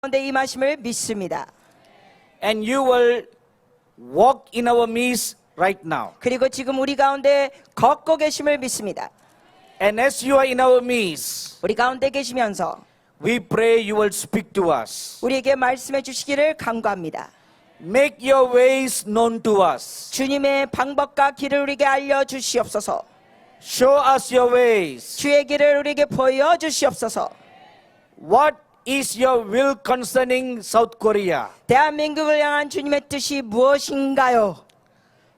가운데 임하심을 믿습니다. And you will walk in our midst right now. 그리고 지금 우리 가운데 걷고 계심을 믿습니다. And as you are in our midst, 우리 가운데 계시면서 we pray you will speak to us. 우리에게 말씀해 주시기를 간구합니다. Make your ways known to us. 주님의 방법과 길을 우리에게 알려주시옵소서. Show us your ways. 주의 길을 우리에게 보여주시옵소서. What is your will concerning South Korea? 대한민국을 향한 주님의 뜻이 무엇인가요?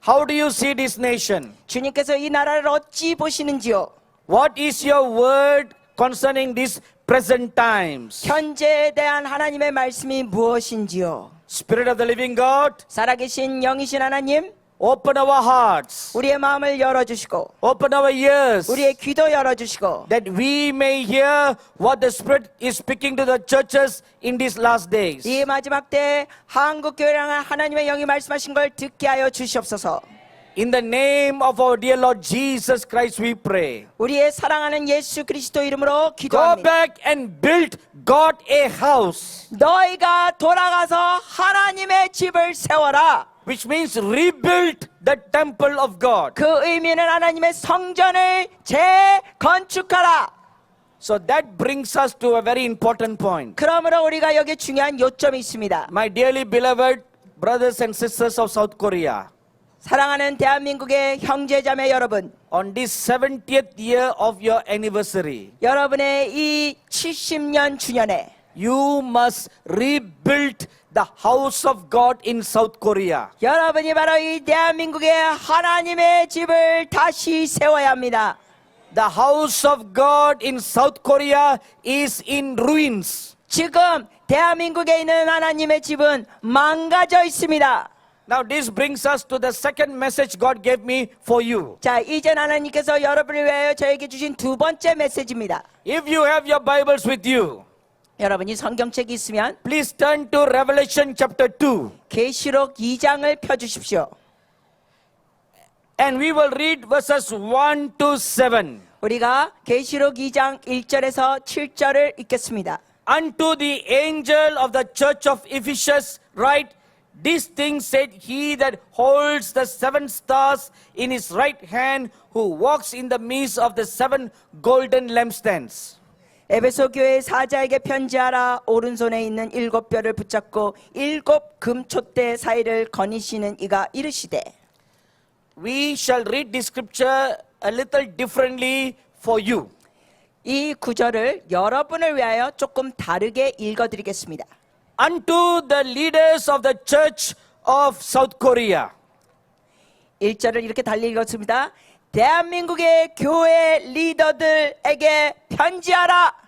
How do you see this nation? 주님께서 이 나라를 어찌 보시는지요? What is your word concerning these present times? 현재에 대한 하나님의 말씀이 무엇인지요? Spirit of the living God, 살아계신 영이신 하나님, open our hearts, 우리의 마음을 열어주시고 open our ears, 우리의 귀도 열어주시고 that we may hear what the Spirit is speaking to the churches in these last days. 이 마지막 때 한국교회를 향한 하나님의 영이 말씀하신 걸 듣게 하여 주시옵소서. In the name of our dear Lord Jesus Christ we pray. 우리의 사랑하는 예수 그리스도 이름으로 Go 기도합니다. back and build God a house, 너희가 돌아가서 하나님의 집을 세워라. which means rebuild the temple of God. 그 의미는 하나님의 성전을 재건축하라. So that brings us to a very important point. 그러므로 우리가 여기 중요한 요점이 있습니다. My dearly beloved brothers and sisters of South Korea, 사랑하는 대한민국의 형제자매 여러분, on this 70th year of your anniversary, 여러분의 이 70년 주년에 you must rebuild the house of God in South Korea. 여러분이 바로 이 대한민국의 하나님의 집을 다시 세워야 합니다. The house of God in South Korea is in ruins. 지금 대한민국에 있는 하나님의 집은 망가져 있습니다. Now this brings us to the second message God gave me for you. 자, 이제 하나님께서 여러분을 위하여 저에게 주신 두 번째 메시지입니다. If you have your Bibles with you, 여러분이 성경책이 있으면 please turn to Revelation chapter 2. 계시록 2장을 펴주십시오. And we will read verses 1 to 7. 우리가 계시록 2장 1절에서 7절을 읽겠습니다. Unto the angel of the church of Ephesus write, this thing said he that holds the 7 stars in his right hand, who walks in the midst of the 7 golden lampstands. 에베소 교회 사자에게 편지하라. 오른손에 있는 7뼈를 붙잡고 7 금촛대 사이를 거니시는 이가 이르시되. We shall read this scripture a little differently for you. 이 구절을 여러분을 위하여 조금 다르게 읽어드리겠습니다. Unto the leaders of the church of South Korea. 1절을 이렇게 달리 읽었습니다. 대한민국의 교회 리더들에게 편지하라.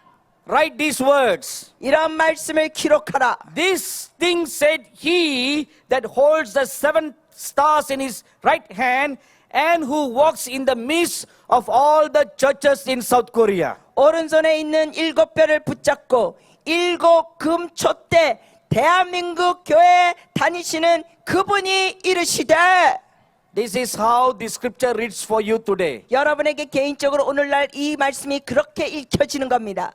Write these words. 이런 말씀을 기록하라. This thing said he that holds the 7 stars in his right hand and who walks in the midst of all the churches in South Korea. 오른손에 있는 7뼈를 붙잡고 7 금촛대 대한민국 교회에 다니시는 그분이 이르시되. This is how the scripture reads for you today. 여러분에게 개인적으로 오늘날 이 말씀이 그렇게 읽혀지는 겁니다.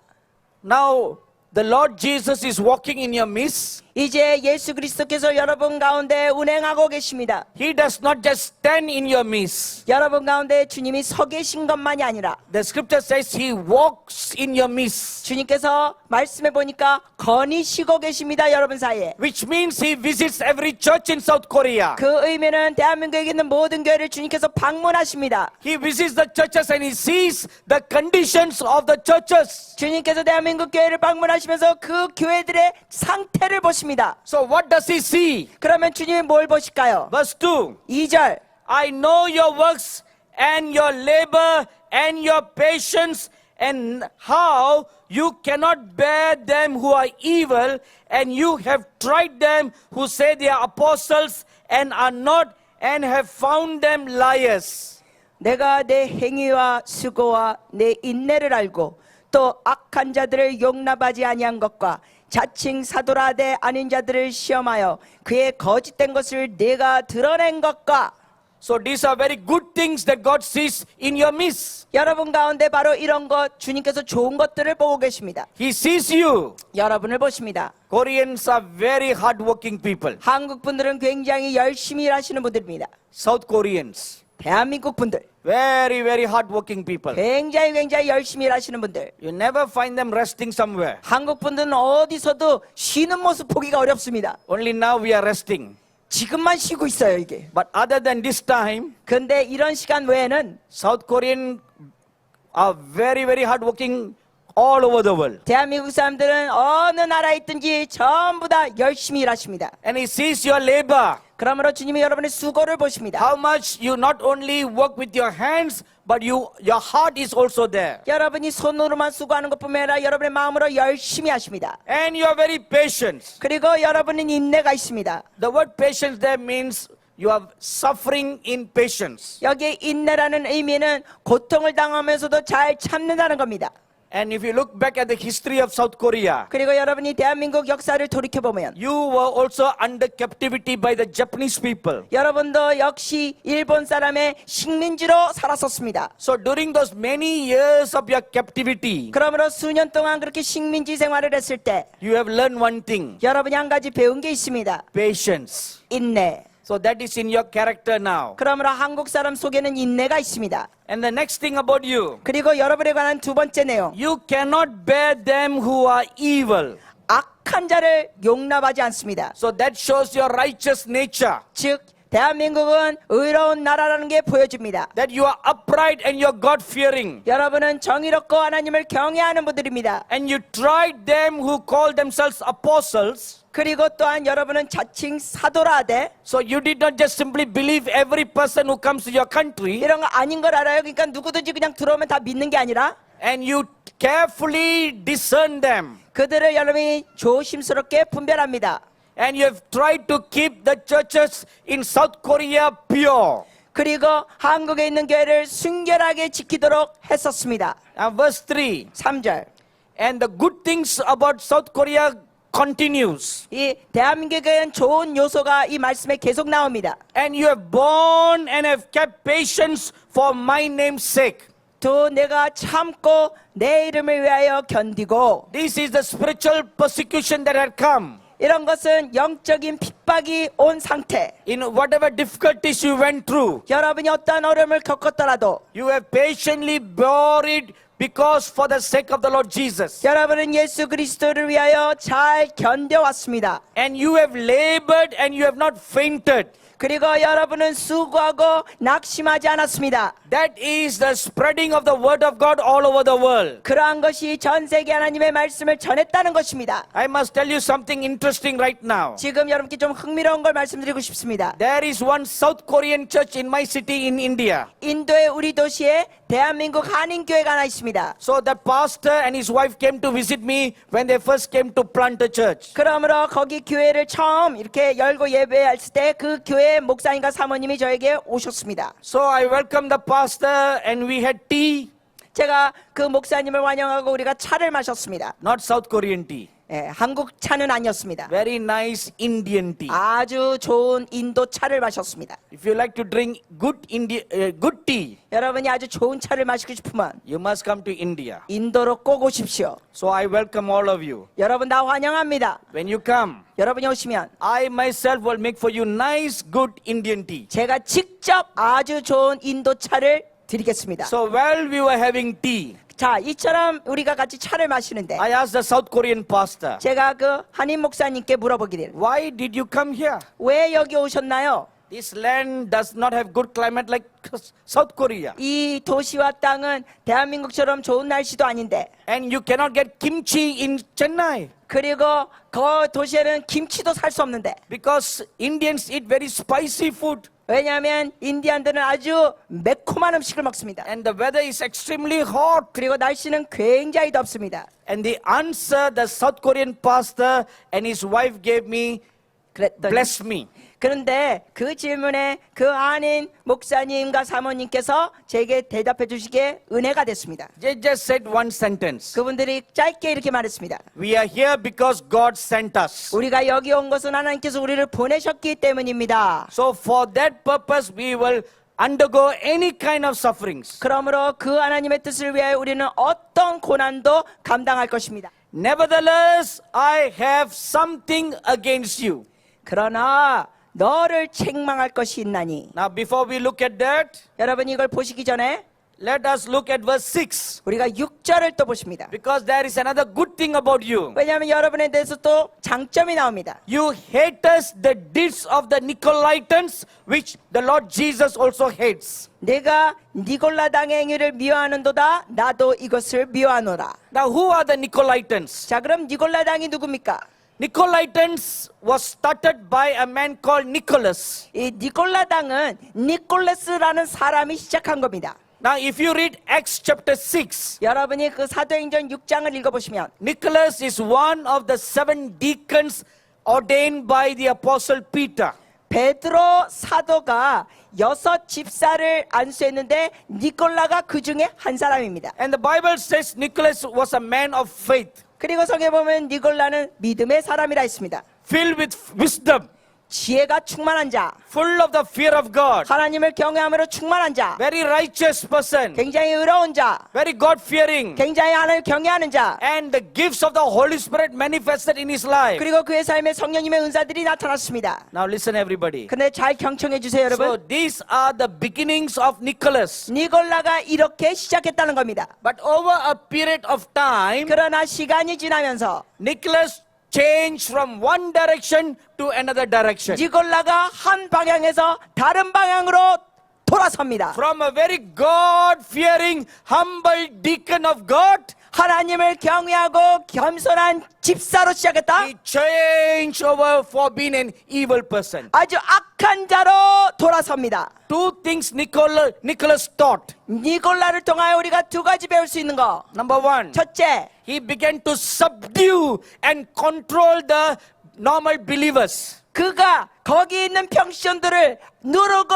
Now, the Lord Jesus is walking in your midst. 이제 예수 그리스도께서 여러분 가운데 운행하고 계십니다. He does not just stand in your midst. 여러분 가운데 주님이 서 계신 것만이 아니라 The scripture says he walks in your midst, 주님께서 말씀해 보니까 거니시고 계십니다. 여러분 사이에. which means he visits every church in South Korea. 그 의미는 대한민국에 있는 모든 교회를 주님께서 방문하십니다. He visits the churches and he sees the conditions of the churches. 주님께서 대한민국 교회를 방문하시면서 그 교회들의 상태를 보십니다. So what does he see? 그러면 주님이 뭘 보실까요? Verse 2. 2절. I know your works and your labor and your patience and how you cannot bear them who are evil, and you have tried them who say they are apostles and are not, and have found them liars. 내가 내 행위와 수고와 내 인내를 알고 또 악한 자들을 용납하지 아니한 것과 자칭 사도라되 아닌 자들을 시험하여 그의 거짓된 것을 내가 드러낸 것과. So these are very good things that God sees in your midst. 여러분 가운데 바로 이런 것 주님께서 좋은 것들을 보고 계십니다. He sees you. 여러분을 보십니다. Koreans are very hardworking people. 한국 분들은 굉장히 열심히 일하시는 분들입니다. South Koreans, 대한민국 분들 very, very hardworking people. 굉장히 열심히 일하시는 분들. You never find them resting somewhere. 한국 분들은 어디서도 쉬는 모습 보기가 어렵습니다. Only now we are resting. 지금만 쉬고 있어요 이게. But other than this time, 근데 이런 시간 외에는 South Korean are very, very hardworking all over the world. 대한민국 사람들은 어느 나라에 있든지 전부 다 열심히 일하십니다. And He sees your labor. 그러므로 주님이 여러분의 수고를 보십니다. How much you not only work with your hands, but your heart is also there. 여러분이 손으로만 수고하는 것뿐만 아니라 여러분의 마음으로 열심히 하십니다. And you are very patient. 그리고 여러분은 인내가 있습니다. The word patience there means you are suffering in patience. 여기에 인내라는 의미는 고통을 당하면서도 잘 참는다는 겁니다. And if you look back at the history of South Korea, 그리고 여러분이 대한민국 역사를 돌이켜보면 you were also under captivity by the Japanese people. 여러분도 역시 일본 사람의 식민지로 살았었습니다. So during those many years of your captivity, 그러므로 수년 동안 그렇게 식민지 생활을 했을 때 you have learned one thing, 여러분이 한 가지 배운 게 있습니다. patience. 인내. So that is in your character now. 그러므로 한국 사람 속에는 인내가 있습니다. And the next thing about you, 그리고 여러분에 관한 두 번째 내용. you cannot bear them who are evil. 악한 자를 용납하지 않습니다. So that shows your righteous nature. 즉 대한민국은 의로운 나라라는 게 보여집니다. That you are upright and you are God-fearing. 여러분은 정의롭고 하나님을 경외하는 분들입니다. And you tried them who call themselves apostles. 그리고 또한 여러분은 자칭 사도라 하되 So you did not just simply believe every person who comes to your country. 이런 거 아닌 걸 알아요. 그러니까 누구든지 그냥 들어오면 다 믿는 게 아니라 And you carefully discern them. 그들을 여러분이 조심스럽게 분별합니다. And you have tried to keep the churches in South Korea pure. 그리고 한국에 있는 교회를 순결하게 지키도록 했었습니다. And verse 3. 3절. And the good things about South Korea continues. 이 대한민국에는 좋은 요소가 이 말씀에 계속 나옵니다. And you have borne and have kept patience for my name's sake. 또 내가 참고 내 이름을 위하여 견디고 This is the spiritual persecution that had come. 이런 것은 영적인 핍박이 온 상태. In whatever difficulties you went through, 여러분이 어떠한 어려움을 겪었더라도 you have patiently bore it because for the sake of the Lord Jesus. 여러분은 예수 그리스도를 위하여 잘 견뎌왔습니다. And you have labored and you have not fainted. 그리고 여러분은 수고하고 낙심하지 않았습니다. That is the spreading of the word of God all over the world. 그러한 것이 전 세계 하나님의 말씀을 전했다는 것입니다. I must tell you something interesting right now. 지금 여러분께 좀 흥미로운 걸 말씀드리고 싶습니다. There is one South Korean church in my city in India. 인도의 우리 도시에 대한민국 한인교회가 하나 있습니다. So that pastor and his wife came to visit me when they first came to plant a church. 그러므로 거기 교회를 처음 이렇게 열고 예배했을 때 그 교회 목사님과 사모님이 저에게 오셨습니다. So I welcomed the pastor and we had tea, 제가 그 목사님을 환영하고 우리가 차를 마셨습니다. not South Korean tea. 예, 한국 차는 아니었습니다. Very nice Indian tea. 아주 좋은 인도 차를 마셨습니다. If you like to drink good good tea, 여러분이 아주 좋은 차를 마시고 싶으면 you must come to India. 인도로 꼭 오십시오. So I welcome all of you. 여러분 다 환영합니다. When you come, 여러분이 오시면 I myself will make for you nice good Indian tea. 제가 직접 아주 좋은 인도 차를 드리겠습니다. So while we were having tea, 자, 이처럼 우리가 같이 차를 마시는데 I asked the South Korean pastor, 제가 그 한인 목사님께 물어보기를 why did you come here? 왜 여기 오셨나요? This land does not have good climate like South Korea. 이 도시와 땅은 대한민국처럼 좋은 날씨도 아닌데 And you cannot get kimchi in Chennai. 그리고 그 도시에는 김치도 살 수 없는데 Because Indians eat very spicy food. 왜냐하면 인디안들은 아주 매콤한 음식을 먹습니다. And the weather is extremely hot. 그리고 날씨는 굉장히 덥습니다. And the answer the South Korean pastor and his wife gave me 그랬더니, blessed me. 그런데 그 질문에 그 아닌 목사님과 사모님께서 제게 대답해 주시기에 은혜가 됐습니다. They just said one sentence. 그분들이 짧게 이렇게 말했습니다. We are here because God sent us. 우리가 여기 온 것은 하나님께서 우리를 보내셨기 때문입니다. So for that purpose, we will undergo any kind of sufferings. 그러므로 그 하나님의 뜻을 위하여 우리는 어떤 고난도 감당할 것입니다. Nevertheless, I have something against you. 그러나 너를 책망할 것이 있나니. Now, before we look at that, 여러분 이걸 보시기 전에 let us look at verse 6. 우리가 6절을 또 보십니다. Because there is another good thing about you. 왜냐하면 여러분에 대해서 또 장점이 나옵니다. You hate us the deeds of the Nicolaitans, which the Lord Jesus also hates. 내가 니골라당의 행위를 미워하는도다 나도 이것을 미워하노라. Now, who are the Nicolaitans? 자 그럼 니골라당이 누굽니까? Nicolaitans was started by a man called Nicholas. 이 니골라당은 니콜레스라는 사람이 시작한 겁니다. Now, if you read Acts chapter 6, 여러분이 그 사도행전 6장을 읽어보시면 Nicholas is one of the 7 deacons ordained by the apostle Peter. 베드로 사도가 6 집사를 안수했는데 니콜라가 그 중에 한 사람입니다. And the Bible says Nicholas was a man of faith, 그리고 성경에 보면 니콜라는 믿음의 사람이라 했습니다. filled with wisdom, 지혜가 충만한 자, full of the fear of God, 하나님을 경외함으로 충만한 자, very righteous person, 굉장히 의로운 자, very God-fearing, 굉장히 하나님을 경외하는 자, and the gifts of the Holy Spirit manifested in his life. 그리고 그의 삶에 성령님의 은사들이 나타났습니다. Now listen everybody. 근데 잘 경청해 주세요 So 여러분. these are the beginnings of Nicholas. 니골라가 이렇게 시작했다는 겁니다. But over a period of time, 그러나 시간이 지나면서 Nicholas changed from one direction to another direction. 니골라가 한 방향에서 다른 방향으로 돌아섭니다. From a very God-fearing, humble deacon of God, 하나님을 경외하고 겸손한 집사로 시작했다. he changed over for being an evil person. 아주 악한 자로 돌아섭니다. Two things Nicholas taught. 니골라를 통하여 우리가 2가지 배울 수 있는 거. Number one, 첫째, he began to subdue and control the normal believers. 그가 거기 있는 평신들을 누르고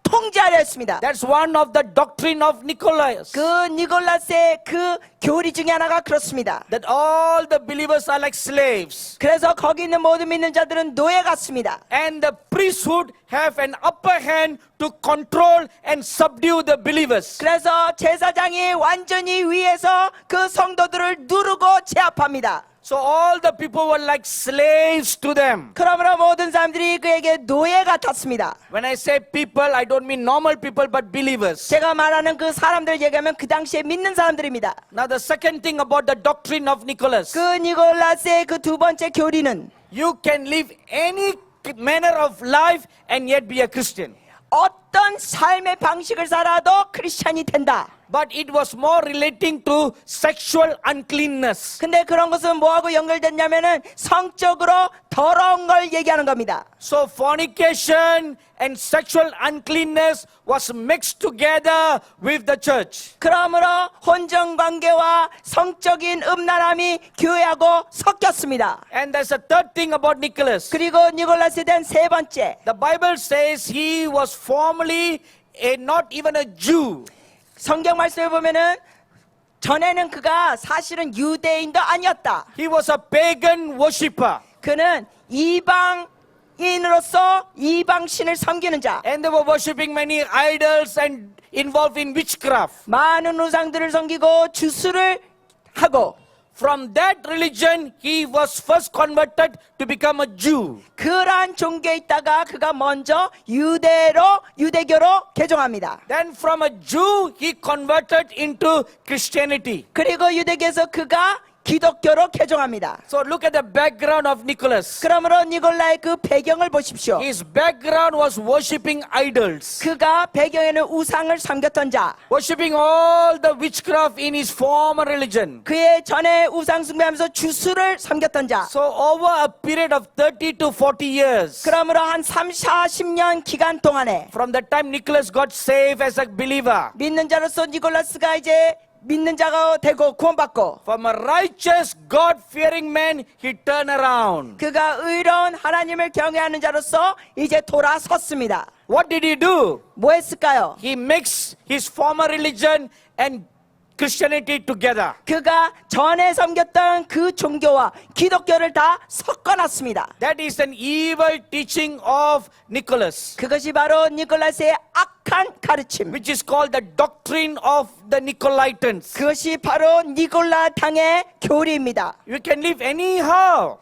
통제하려 했습니다. That's one of the doctrine of Nicholas. 그 니골라스의 그 교리 중에 하나가 그렇습니다. That all the believers are like slaves. 그래서 거기 있는 모든 믿는 자들은 노예 같습니다. And the priesthood have an upper hand to control and subdue the believers. 그래서 제사장이 완전히 위에서 그 성도들을 누르고 제압합니다. So all the people were like slaves to them. 그러므로 모든 사람들이 그에게 노예 같았습니다. When I say people, I don't mean normal people but believers. 제가 말하는 그 사람들 얘기하면 그 당시에 믿는 사람들입니다. Now the second thing about the doctrine of Nicholas, 그 니골라스의 그 2번째 교리는 you can live any manner of life and yet be a Christian. 어떤 삶의 방식을 살아도 크리스찬이 된다. But it was more relating to sexual uncleanness. 근데 그런 것은 뭐하고 연결됐냐면은 성적으로 더러운 걸 얘기하는 겁니다. So fornication and sexual uncleanness was mixed together with the church. 그러므로 혼전 관계와 성적인 음란함이 교회하고 섞였습니다. And there's a third thing about Nicholas. 그리고 니골라스에 대한 3번째, The Bible says he was formerly not even a Jew. 성경 말씀을 보면은 전에는 그가 사실은 유대인도 아니었다. He was a pagan worshipper. 그는 이방인으로서 이방신을 섬기는 자, And they were worshipping many idols and involved in witchcraft. 많은 우상들을 섬기고 주술을 하고, From that religion, he was first converted to become a Jew. 그러한 종교에 있다가 그가 먼저 유대교로 개종합니다. Then from a Jew, he converted into Christianity. 그리고 유대교에서 그가 기독교로 개종합니다. So look at the background of Nicholas. 그러므로 니골라의 그 배경을 보십시오. His background was worshipping idols, 그가 배경에는 우상을 섬겼던 자, worshipping all the witchcraft in his former religion. 그의 전에 우상 숭배하면서 주술을 섬겼던 자. So over a period of 30 to 40 years, 그러므로 한 30-40년 기간 동안에 from the time Nicholas got saved as a believer, 믿는 자로서 니골라스가 이제 믿는 자가 되고 구원받고 From a righteous, God-fearing man, he turned around. 그가 의로운 하나님을 경외하는 자로서 이제 돌아섰습니다. What did he do? 뭐 했을까요? He mixed his former religion and Christianity together. 그가 전에 섬겼던 그 종교와 기독교를 다 섞어놨습니다. That is an evil teaching of Nicholas, 그것이 바로 니콜라스의 악한 가르침. which is called the doctrine of the Nicolaitans. 그것이 바로 니콜라 당의 교리입니다. You can live anyhow.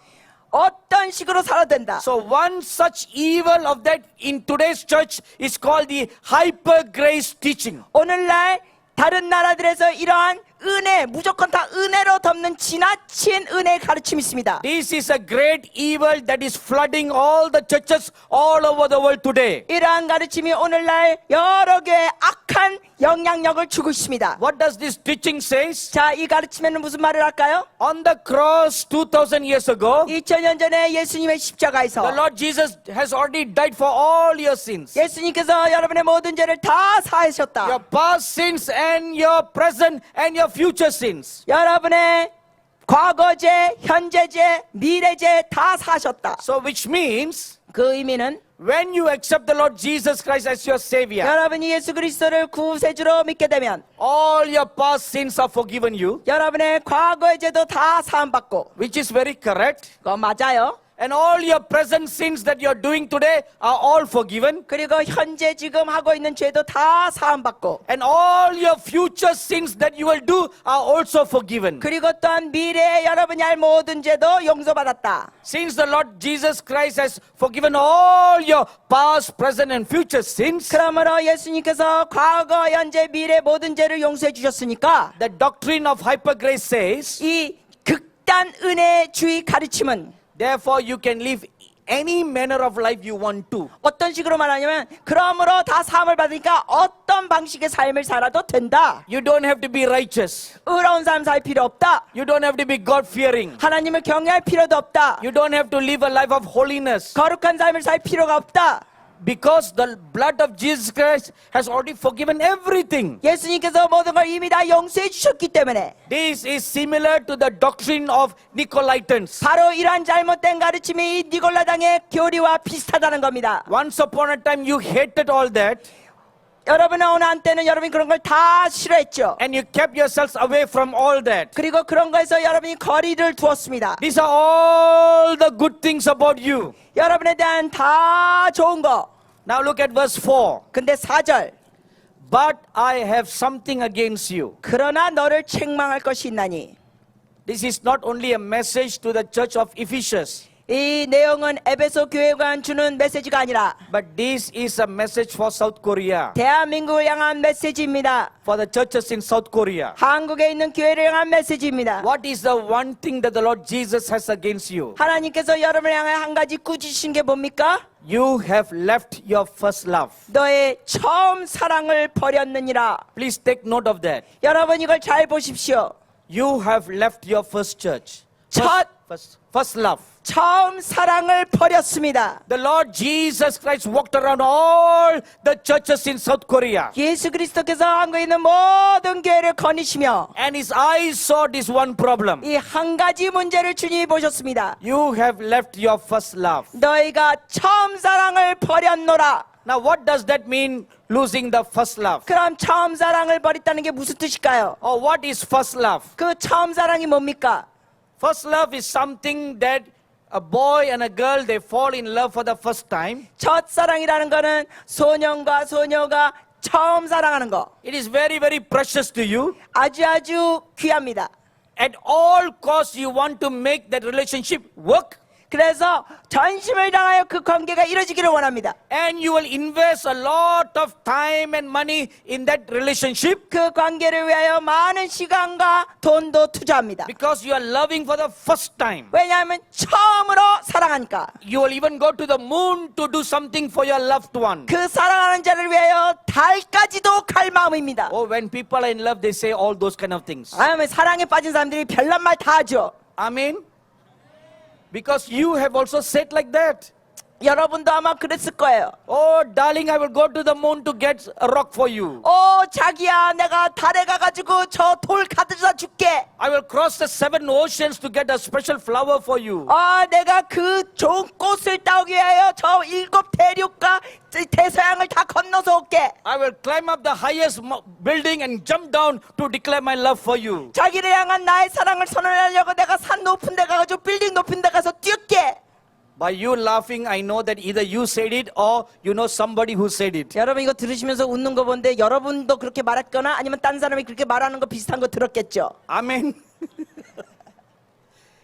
어떤 식으로 살아도 된다. So one such evil of that in today's church is called the hyper grace teaching. 오늘날 다른 나라들에서 이러한 은혜, 무조건 다 은혜로 덮는 지나친 은혜의 가르침이 있습니다. This is a great evil that is flooding all the churches all over the world today. 이러한 가르침이 오늘날 여러 개의 악한 영향력을 주고 있습니다. What does this teaching says? 자, 이 가르침에는 무슨 말을 할까요? On the cross 2000 years ago, 2000년 전에 예수님의 the 십자가에서 Lord Jesus has already died for all your sins. 예수님께서 여러분의 모든 죄를 다 사하셨다. Your past sins and your present and your future sins. 여러분의 과거죄, 현재죄, 미래죄 다 사하셨다. So which means 그 의미는 when you accept the Lord Jesus Christ as your Savior, 여러분이 예수 그리스도를 구세주로 믿게 되면 all your past sins are forgiven you, 여러분의 과거의 죄도 다 사함받고 which is very correct. 그거 맞아요. And all your present sins that you're doing today are all forgiven. 그리고 현재 지금 하고 있는 죄도 다 사함받고 And all your future sins that you will do are also forgiven. 그리고 또한 미래에 여러분이 할 모든 죄도 용서받았다. Since the Lord Jesus Christ has forgiven all your past, present, and future sins, 그러므로 예수님께서 과거, 현재, 미래 모든 죄를 용서해 주셨으니까 the doctrine of hyper grace says, 이 극단 은혜주의 가르침은 therefore you can live any manner of life you want to. 어떤 식으로 말하냐면 그러므로 다 사함을 받으니까 어떤 방식의 삶을 살아도 된다. You don't have to be righteous. 의로운 삶 살 필요 없다. You don't have to be God-fearing. 하나님을 경외할 필요도 없다. You don't have to live a life of holiness. 거룩한 삶을 살 필요가 없다. Because the blood of Jesus Christ has already forgiven everything. 예수님께서 모든 걸 이미 다 용서해 주셨기 때문에 This is similar to the doctrine of Nicolaitans. 바로 이러한 잘못된 가르침이 이 니골라당의 교리와 비슷하다는 겁니다. Once upon a time you hated all that 여러분은 어느 한때는 여러분이 그런 걸 다 싫어했죠. and you kept yourselves away from all that. 그리고 그런 거에서 여러분이 거리를 두었습니다. These are all the good things about you. 여러분에 대한 다 좋은 거. Now look at verse 4. 근데 4절 But I have something against you. 그러나 너를 책망할 것이 있나니. This is not only a message to the church of Ephesus, 이 내용은 에베소 교회관 주는 메시지가 아니라 but this is a message for South Korea, 대한민국을 향한 메시지입니다. for the churches in South Korea. 한국에 있는 교회를 향한 메시지입니다. What is the one thing that the Lord Jesus has against you? 하나님께서 여러분을 향해 한 가지 꾸짖으신 게 뭡니까? You have left your first love. 너의 처음 사랑을 버렸느니라. Please take note of that. 여러분 이걸 잘 보십시오. You have left your first church. 첫 First love. 처음 사랑을 버렸습니다. The Lord Jesus Christ walked around all the churches in South Korea. 예수 그리스도께서 한국에 있는 모든 교회를 거니시며 And his eyes saw this one problem. 이 한 가지 문제를 주님이 보셨습니다. You have left your first love. 너희가 처음 사랑을 버렸노라. Now what does that mean, losing the first love? 그럼 처음 사랑을 버렸다는 게 무슨 뜻일까요? Or what is first love? 그 처음 사랑이 뭡니까? First love is something that a boy and a girl, they fall in love for the first time. 첫사랑이라는 거는 소년과 소녀가 처음 사랑하는 거. It is very, very precious to you. 아주 귀합니다. At all costs, you want to make that relationship work. 그래서 전심을 다하여 그 관계가 이루어지기를 원합니다. And you will invest a lot of time and money in that relationship 그 관계를 위하여 많은 시간과 돈도 투자합니다. because you are loving for the first time. 왜냐하면 처음으로 사랑하니까. You will even go to the moon to do something for your loved one. 그 사랑하는 자를 위하여 달까지도 갈 마음입니다. Oh, when people are in love, they say all those kind of things. 아니면 사랑에 빠진 사람들이 별난 말 다 하죠. Amen. Because you have also said like that. 여러분도 아마 그랬을 거예요. Oh, darling, I will go to the moon to get a rock for you. 자기야, 내가 달에 가가지고 저 돌 가져다 줄게. I will cross the 7 oceans to get a special flower for you. 내가 그 좋은 꽃을 따오기 위하여 저 7 대륙과 대서양을 다 건너서 올게. I will climb up the highest building and jump down to declare my love for you. 자기를 향한 나의 사랑을 선언하려고 내가 산 높은 데 가가지고 빌딩 높은 데 가서 뛰었게. By you laughing, I know that either you said it or you know somebody who said it. 여러분 이거 들으시면서 웃는 거 본데 여러분도 그렇게 말했거나 아니면 딴 사람이 그렇게 말하는 거 비슷한 거 들었겠죠. Amen.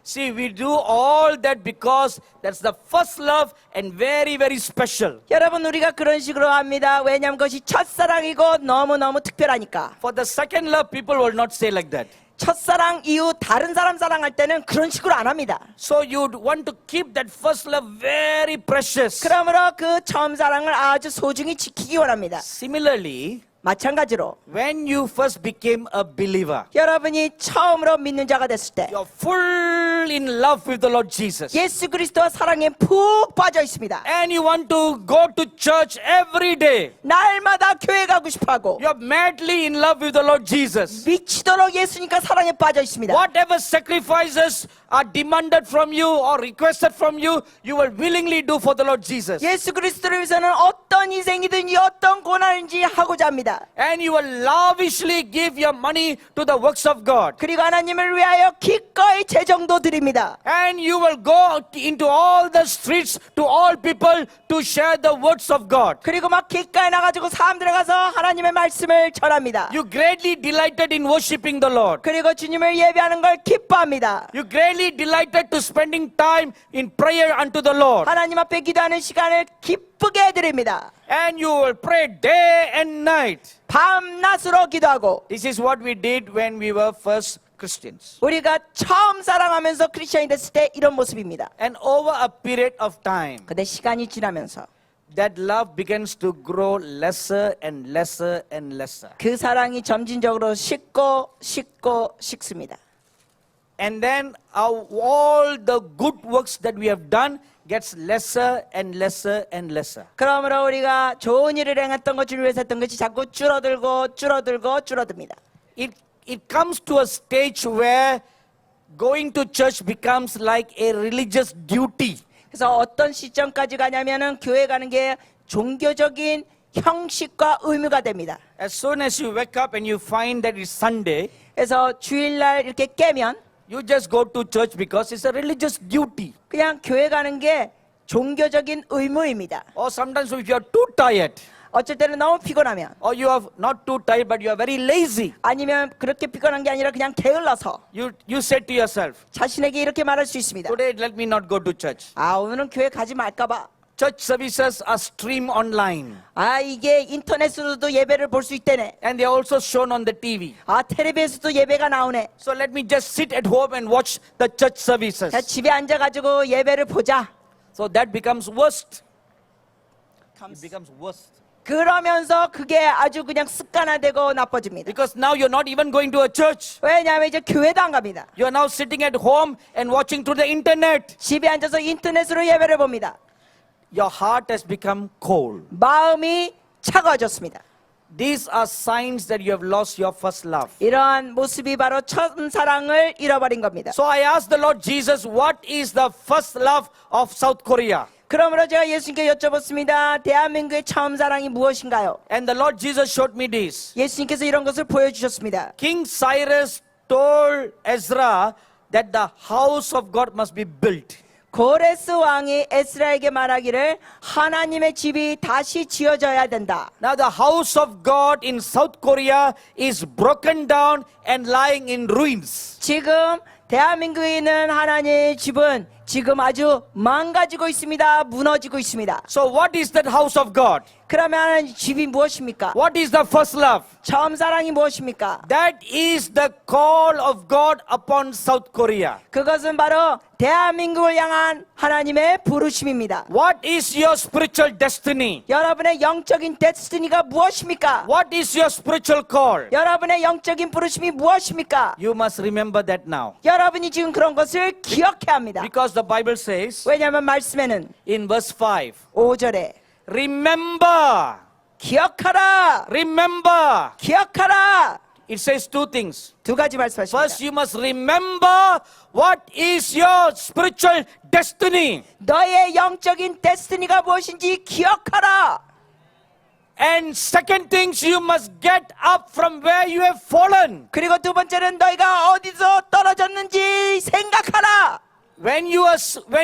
See, we do all that because that's the first love and very, very special. 여러분 우리가 그런 식으로 합니다. 왜냐하면 그것이 첫사랑이고 너무너무 특별하니까. For the second love, people will not say like that. 첫사랑 이후 다른 사람 사랑할 때는 그런 식으로 안 합니다. So you'd want to keep that first love very precious. 그러므로 그 처음 사랑을 아주 소중히 지키기 원합니다. Similarly, 마찬가지로 when you first became a believer, 여러분이 처음으로 믿는 자가 됐을 때 you're full in love with the Lord Jesus. 예수 그리스도와 사랑에 푹 빠져 있습니다. And you want to go to church every day. 날마다 교회 가고 싶어하고 You're madly in love with the Lord Jesus. 미치도록 예수니까 사랑에 빠져 있습니다. Whatever sacrifices are demanded from you or requested from you, you will willingly do for the Lord Jesus. 예수 그리스도를 위해서는 어떤 희생이든지 어떤 고난인지 하고자 합니다. And you will lavishly give your money to the works of God. 그리고 하나님을 위하여 기꺼이 재정도 드립니다. And you will go into all the streets to all people to share the words of God. 그리고 막 길가에 나가지고 사람들에 가서 하나님의 말씀을 전합니다. You greatly delighted in worshiping the Lord. 그리고 주님을 예배하는 걸 기뻐합니다. You greatly delighted to spending time in prayer unto the Lord. 하나님 앞에 기도하는 시간을 기쁘게 해드립니다. And you will pray day and night. 밤낮으로 기도하고 This is what we did when we were first Christians. 우리가 처음 사랑하면서 크리스천이 됐을 때 이런 모습입니다. And over a period of time, 근데 시간이 지나면서 that love begins to grow lesser and lesser and lesser. 그 사랑이 점진적으로 식습니다. And then all the good works that we have done gets lesser and lesser and lesser. 그러므로 우리가 좋은 일을 행했던 것, 주를 위해서 했던 것이 자꾸 줄어듭니다. It comes to a stage where going to church becomes like a religious duty. 그래서 어떤 시점까지 가냐면은 교회 가는 게 종교적인 형식과 의무가 됩니다. As soon as you wake up and you find that it's Sunday, 그래서 주일날 이렇게 깨면 you just go to church because it's a religious duty. 그냥 교회 가는 게 종교적인 의무입니다. Or sometimes if you are too tired, 어쩔 때는 너무 피곤하면 or you are not too tired but you are very lazy, 아니면 그렇게 피곤한 게 아니라 그냥 게을러서 you said to yourself, 자신에게 이렇게 말할 수 있습니다. today let me not go to church. 오늘은 교회 가지 말까 봐. Church services are streamed online 이게 인터넷으로도 예배를 볼 수 있다네. and they are also shown on the TV. 텔레비에서도 예배가 나오네. So let me just sit at home and watch the church services. 자, 집에 앉아가지고 예배를 보자. So that becomes worst. It becomes worst. 그러면서 그게 아주 그냥 습관화되고 나빠집니다. Because now you're not even going to a church. 왜냐하면 이제 교회도 안 갑니다. You are now sitting at home and watching through the internet. 집에 앉아서 인터넷으로 예배를 봅니다. Your heart has become cold. 마음이 차가워졌습니다. These are signs that you have lost your first love. 이러한 모습이 바로 첫사랑을 잃어버린 겁니다. So I asked the Lord Jesus, what is the first love of South Korea? 그러므로 제가 예수님께 여쭤봤습니다. 대한민국의 처음 사랑이 무엇인가요? And the Lord Jesus showed me this. 예수님께서 이런 것을 보여주셨습니다. King Cyrus told Ezra that the house of God must be built. 고레스 왕이 에스라에게 말하기를 하나님의 집이 다시 지어져야 된다. Now the house of God in South Korea is broken down and lying in ruins. 지금 대한민국에 있는 하나님의 집은 지금 아주 망가지고 있습니다. 무너지고 있습니다. So what is that house of God? 그러면 하나님 집이 무엇입니까? What is the first love? 처음 사랑이 무엇입니까? That is the call of God upon South Korea. 그것은 바로 대한민국을 향한 하나님의 부르심입니다. What is your spiritual destiny? 여러분의 영적인 데스티니가 무엇입니까? What is your spiritual call? 여러분의 영적인 부르심이 무엇입니까? You must remember that now. 여러분이 지금 그런 것을 기억해야 합니다. Because Because the Bible says 왜냐하면 말씀에는 in verse 5, 5절에 remember, 기억하라, remember. 기억하라. It says two things. 두 가지 말씀하십니다. First, you must remember what is your spiritual destiny. 너의 영적인 데스티니가 무엇인지 기억하라. And second things, you must get up from where you have fallen. 그리고 두 번째는 너희가 어디서 떨어졌는지 생각하라. When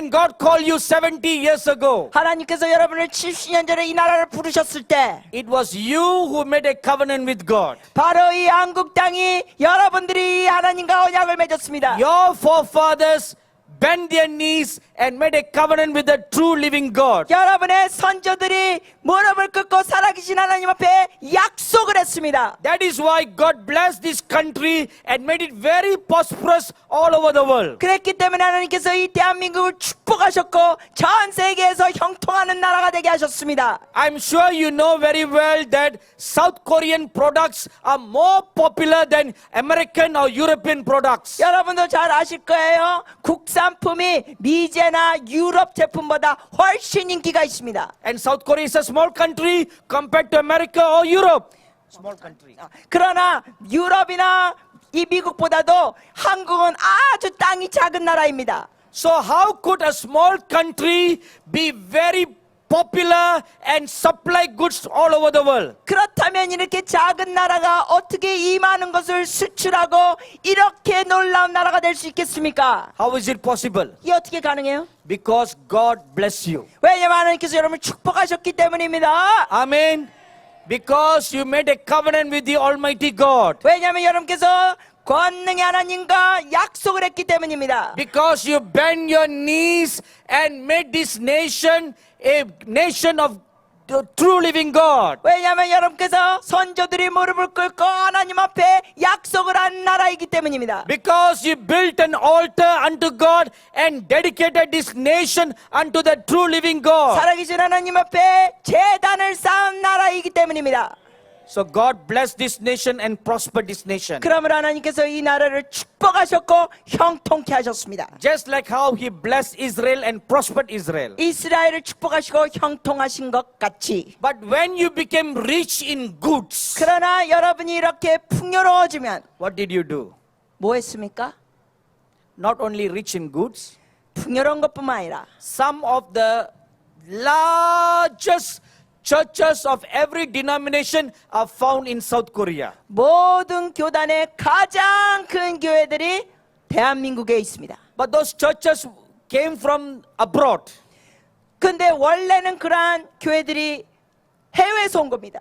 God called you 70 years ago, 하나님께서 여러분을 70년 전에 이 나라를 부르셨을 때 it was you who made a covenant with God. 바로 이 한국 땅이 여러분들이 하나님과 언약을 맺었습니다. Your forefathers bent their knees and made a covenant with the true living God. 여러분의 선조들이 무릎을 꿇고 살아계신 하나님 앞에 약속을 했습니다. That is why God blessed this country and made it very prosperous all over the world. 그랬기 때문에 하나님께서 이 대한민국을 축복하셨고 전 세계에서 형통하는 나라가 되게 하셨습니다. I'm sure you know very well that South Korean products are more popular than American or European products. 여러분도 잘 아실 거예요. 국산품이 미제나 유럽 제품보다 훨씬 인기가 있습니다. And South Korea is a small country compared to America or Europe. Small country. 그러나 유럽이나 이 미국보다도 한국은 아주 땅이 작은 나라입니다. So how could a small country be very popular and supply goods all over the world? 그렇다면 이렇게 작은 나라가 어떻게 이 많은 것을 수출하고 이렇게 놀라운 나라가 될 수 있겠습니까? How is it possible? 이게 어떻게 가능해요? Because God bless you. 왜냐하면 하나님께서 여러분을 축복하셨기 때문입니다. Amen. Because you made a covenant with the Almighty God. 왜냐하면 여러분께서 권능의 하나님과 약속을 했기 때문입니다. Because you bent your knees and made this nation a nation of the true living God. 왜냐하면 여러분께서 선조들이 무릎을 꿇고 하나님 앞에 약속을 한 나라이기 때문입니다. Because you built an altar unto God and dedicated this nation unto the true living God. 살아계신 하나님 앞에 제단을 쌓은 나라이기 때문입니다. So God blessed this nation and prospered this nation. 그러므로 하나님께서 이 나라를 축복하셨고 형통케 하셨습니다. Just like how He blessed Israel and prospered Israel. 이스라엘을 축복하시고 형통하신 것 같이. But when you became rich in goods, 그러나 여러분이 이렇게 풍요로워지면 what did you do? 뭐 했습니까? Not only rich in goods, 풍요로운 것뿐만 아니라 some of the largest churches of every denomination are found in South Korea. 모든 교단의 가장 큰 교회들이 대한민국에 있습니다. But those churches came from abroad. 근데 원래는 그러한 교회들이 해외에서 온 겁니다.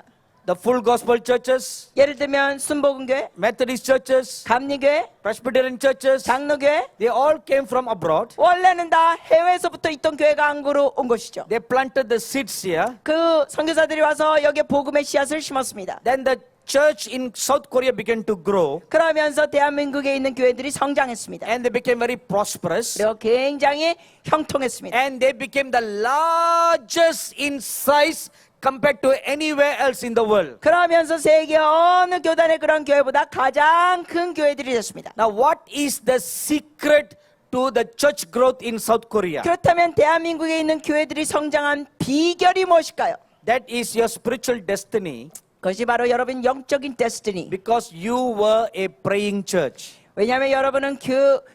The full gospel churches, 예를 들면 순복음교회, Methodist churches, 감리교회, Presbyterian churches, 장로교회 they all came from abroad. 원래는 다 해외에서부터 있던 교회가 한국으로 온 것이죠. They planted the seeds here. 그 선교사들이 와서 여기에 복음의 씨앗을 심었습니다. Then the church in South Korea began to grow 그러면서 대한민국에 있는 교회들이 성장했습니다. and they became very prosperous 그리고 굉장히 형통했습니다. and they became the largest in size compared to anywhere else in the world. 그러면서 세계 어느 교단의 그런 교회보다 가장 큰 교회들이 됐습니다. Now what is the secret to the church growth in South Korea? 그렇다면 대한민국에 있는 교회들이 성장한 비결이 무엇일까요? That is your spiritual destiny 그것이 바로 여러분 영적인 데스티니. because you were a praying church. 왜냐하면 여러분은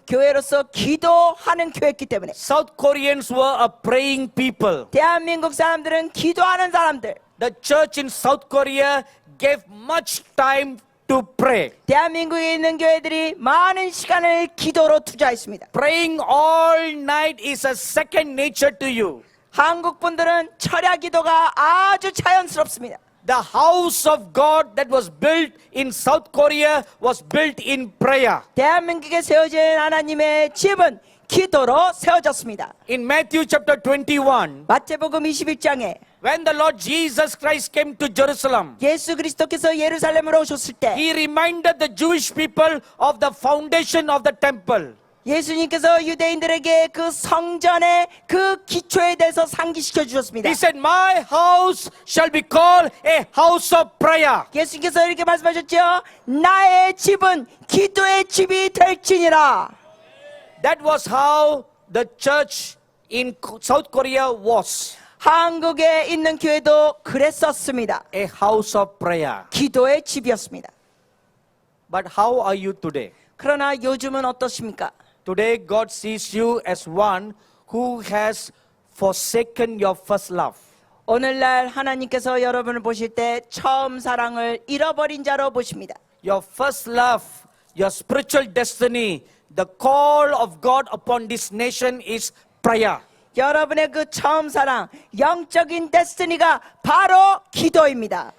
교회로서 기도하는 교회였기 때문에. South Koreans were a praying people. 대한민국 사람들은 기도하는 사람들. The church in South Korea gave much time to pray. 대한민국에 있는 교회들이 많은 시간을 기도로 투자했습니다. Praying all night is a second nature to you. 한국 분들은 철야 기도가 아주 자연스럽습니다. The house of God that was built in South Korea was built in prayer. 대한민국에 세워진 하나님의 집은 기도로 세워졌습니다. In Matthew chapter 21, 마태복음 21장에 when the Lord Jesus Christ came to Jerusalem, 예수 그리스도께서 예루살렘으로 오셨을 때 He reminded the Jewish people of the foundation of the temple. 예수님께서 유대인들에게 그 성전의 그 기초에 대해서 상기시켜 주셨습니다. He said, my house shall be called a house of prayer. 예수님께서 이렇게 말씀하셨죠. 나의 집은 기도의 집이 될지니라. That was how the church in South Korea was 한국에 있는 교회도 그랬었습니다. a house of prayer. 기도의 집이었습니다. But how are you today? 그러나 요즘은 어떠십니까? Today, God sees you as one who has forsaken your first love. 오늘날 하나님께서 여러분을 보실 때 처음 사랑을 잃어버린 자로 보십니다. Your first love, your spiritual destiny, the call of God upon this nation is prayer. 여러분의 그 처음 사랑, 영적인 데스티니가 바로 기도입니다.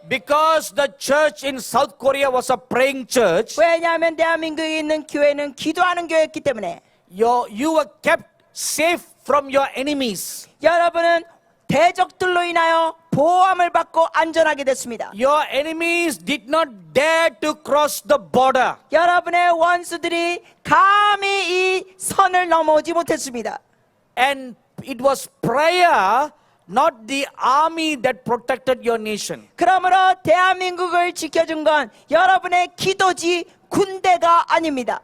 Because the church in South Korea was a praying church, 왜냐하면 대한민국에 있는 교회는 기도하는 교회였기 때문에 you were kept safe from your enemies. 여러분은 대적들로 인하여 보호함을 받고 안전하게 됐습니다. Your enemies did not dare to cross the border. 여러분의 원수들이 감히 이 선을 넘어오지 못했습니다. And it was prayer, not the army that protected your nation. 그러므로 대한민국을 지켜준 건 여러분의 기도지 군대가 아닙니다.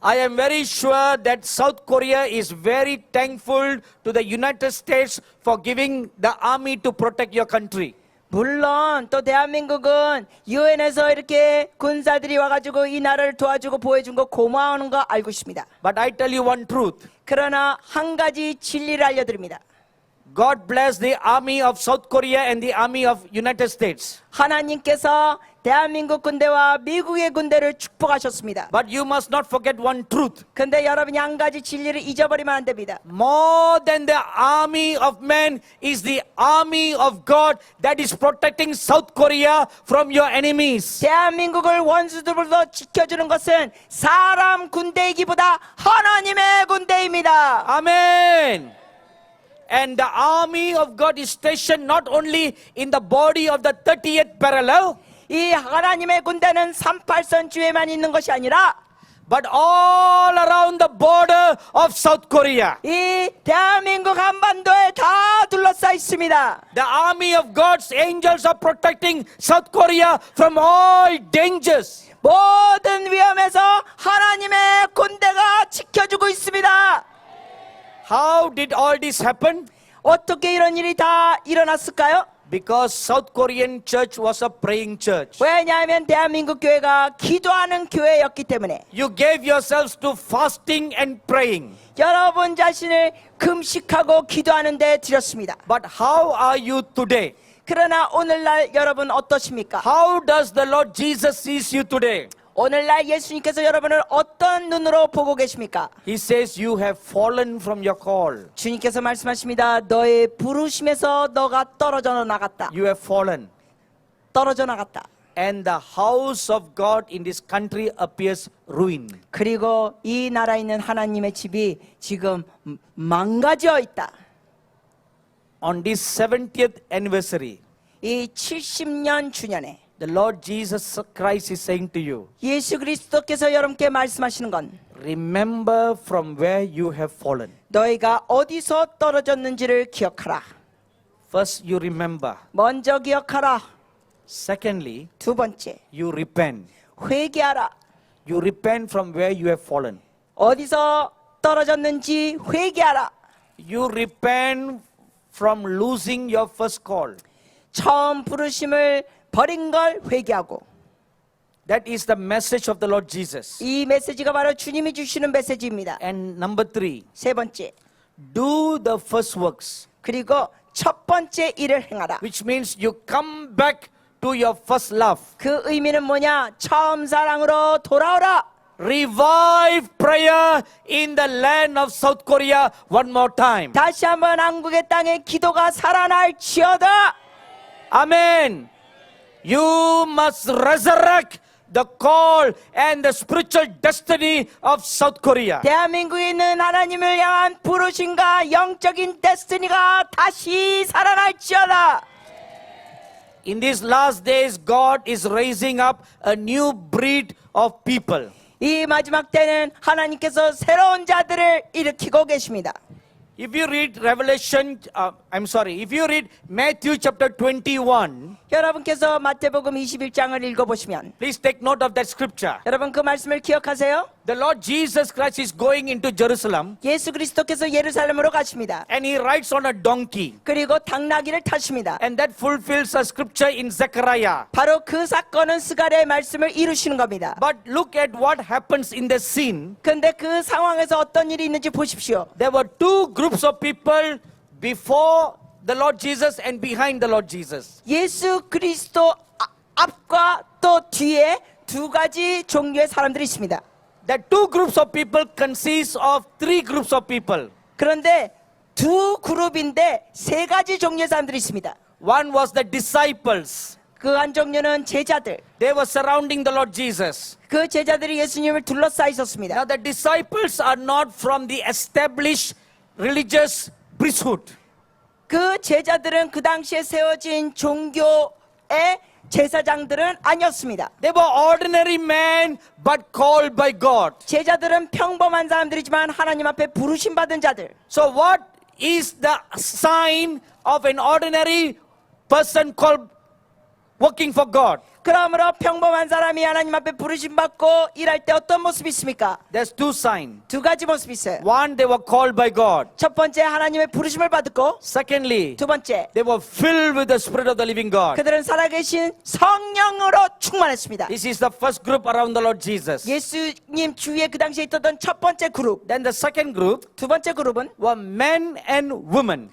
I am very sure that South Korea is very thankful to the United States for giving the army to protect your country. 물론 또 대한민국은 유엔에서 이렇게 군사들이 와가지고 이 나라를 도와주고 보호해준 거 고마워하는 거 알고 있습니다. But I tell you one truth. 그러나 한 가지 진리를 알려드립니다. God bless the army of South Korea and the army of United States. 하나님께서 대한민국 군대와 미국의 군대를 축복하셨습니다. But you must not forget one truth. 근데 여러분이 한 가지 진리를 잊어버리면 안 됩니다. More than the army of men is the army of God that is protecting South Korea from your enemies. 대한민국을 원수들로부터 지켜주는 것은 사람 군대이기보다 하나님의 군대입니다. Amen. And the army of God is stationed not only in the body of the 30th parallel, 이 하나님의 군대는 38선 주에만 있는 것이 아니라 but all around the border of South Korea. 이 대한민국 한반도에 다 둘러싸여 있습니다. The army of God's angels are protecting South Korea from all dangers. 모든 위험에서 하나님의 군대가 지켜주고 있습니다. How did all this happen? 어떻게 이런 일이 다 일어났을까요? Because South Korean church was a praying church. 왜냐하면 대한민국 교회가 기도하는 교회였기 때문에 You gave yourselves to fasting and praying. 여러분 자신을 금식하고 기도하는 데 드렸습니다. But how are you today? 그러나 오늘날 여러분 어떠십니까? How does the Lord Jesus sees you today? 오늘날 예수님께서 여러분을 어떤 눈으로 보고 계십니까? He says you have fallen from your call. 주님께서 말씀하십니다. 너의 부르심에서 너가 떨어져 나갔다. You have fallen. 떨어져 나갔다. And the house of God in this country appears ruined. 그리고 이 나라에 있는 하나님의 집이 지금 망가져 있다. On this 70th anniversary, 이 70년 주년에 the Lord Jesus Christ is saying to you, 예수 그리스도께서 여러분께 말씀하시는 건 remember from where you have fallen. 너희가 어디서 떨어졌는지를 기억하라. First, you remember. 먼저 기억하라. Secondly, 두 번째, you repent. 회개하라. You repent from where you have fallen. 어디서 떨어졌는지 회개하라. You repent from losing your first call. 처음 부르심을 버린 걸 회개하고. That is the message of the Lord Jesus. 이 메시지가 바로 주님이 주시는 메시지입니다. And number 3, 세 번째, do the first works, 그리고 첫 번째 일을 행하라. which means you come back to your first love. 그 의미는 뭐냐? 처음 사랑으로 돌아오라. Revive prayer in the land of South Korea one more time. 다시 한번 한국의 땅에 기도가 살아날지어다. Amen. You must resurrect the call and the spiritual destiny of South Korea. 대한민국에 있는 하나님을 향한 부르심과 영적인 데스티니가 다시 살아날지어다. In these last days, God is raising up a new breed of people. 이 마지막 때는 하나님께서 새로운 자들을 일으키고 계십니다. If you read if you read Matthew chapter 21, 여러분께서 마태복음 21장을 읽어보시면 please take note of that scripture. 여러분 그 말씀을 기억하세요. the Lord Jesus Christ is going into Jerusalem 예수 그리스도께서 예루살렘으로 가십니다. and he rides on a donkey. 그리고 당나귀를 타십니다. And that fulfills a scripture in Zechariah. 바로 그 사건은 스가랴의 말씀을 이루시는 겁니다. But look at what happens in this scene. 그런데 그 상황에서 어떤 일이 있는지 보십시오. There were two groups of people before the Lord Jesus and behind the Lord Jesus. 예수 그리스도 앞과 또 뒤에 두 가지 종류의 사람들이 있습니다. The two groups of people consist of three groups of people. 그런데 두 그룹인데 세 가지 종류의 사람들이 있습니다. One was the disciples. 그 한 종류는 제자들. They were surrounding the Lord Jesus. 그 제자들이 예수님을 둘러싸 있었습니다. Now the disciples are not from the established religious priesthood. 그 제자들은 그 당시에 세워진 종교의 제사장들은 아니었습니다. They were ordinary men but called by God. 제자들은 평범한 사람들이지만 하나님 앞에 부르심 받은 자들. So what is the sign of an ordinary person called working for God? 그러므로 평범한 사람이 하나님 앞에 부르심 받고 일할 때 어떤 모습이 있습니까? There's two signs. 두 가지 모습이 있어요. One, they were called by God. 첫 번째 하나님의 부르심을 받고, Secondly, 두 번째 they were filled with the Spirit of the living God. 그들은 살아계신 성령으로 충만했습니다. This is the first group around the Lord Jesus. 예수님 주위에 그 당시에 있었던 첫 번째 그룹. Then the second group 두 번째 그룹은 were men and women.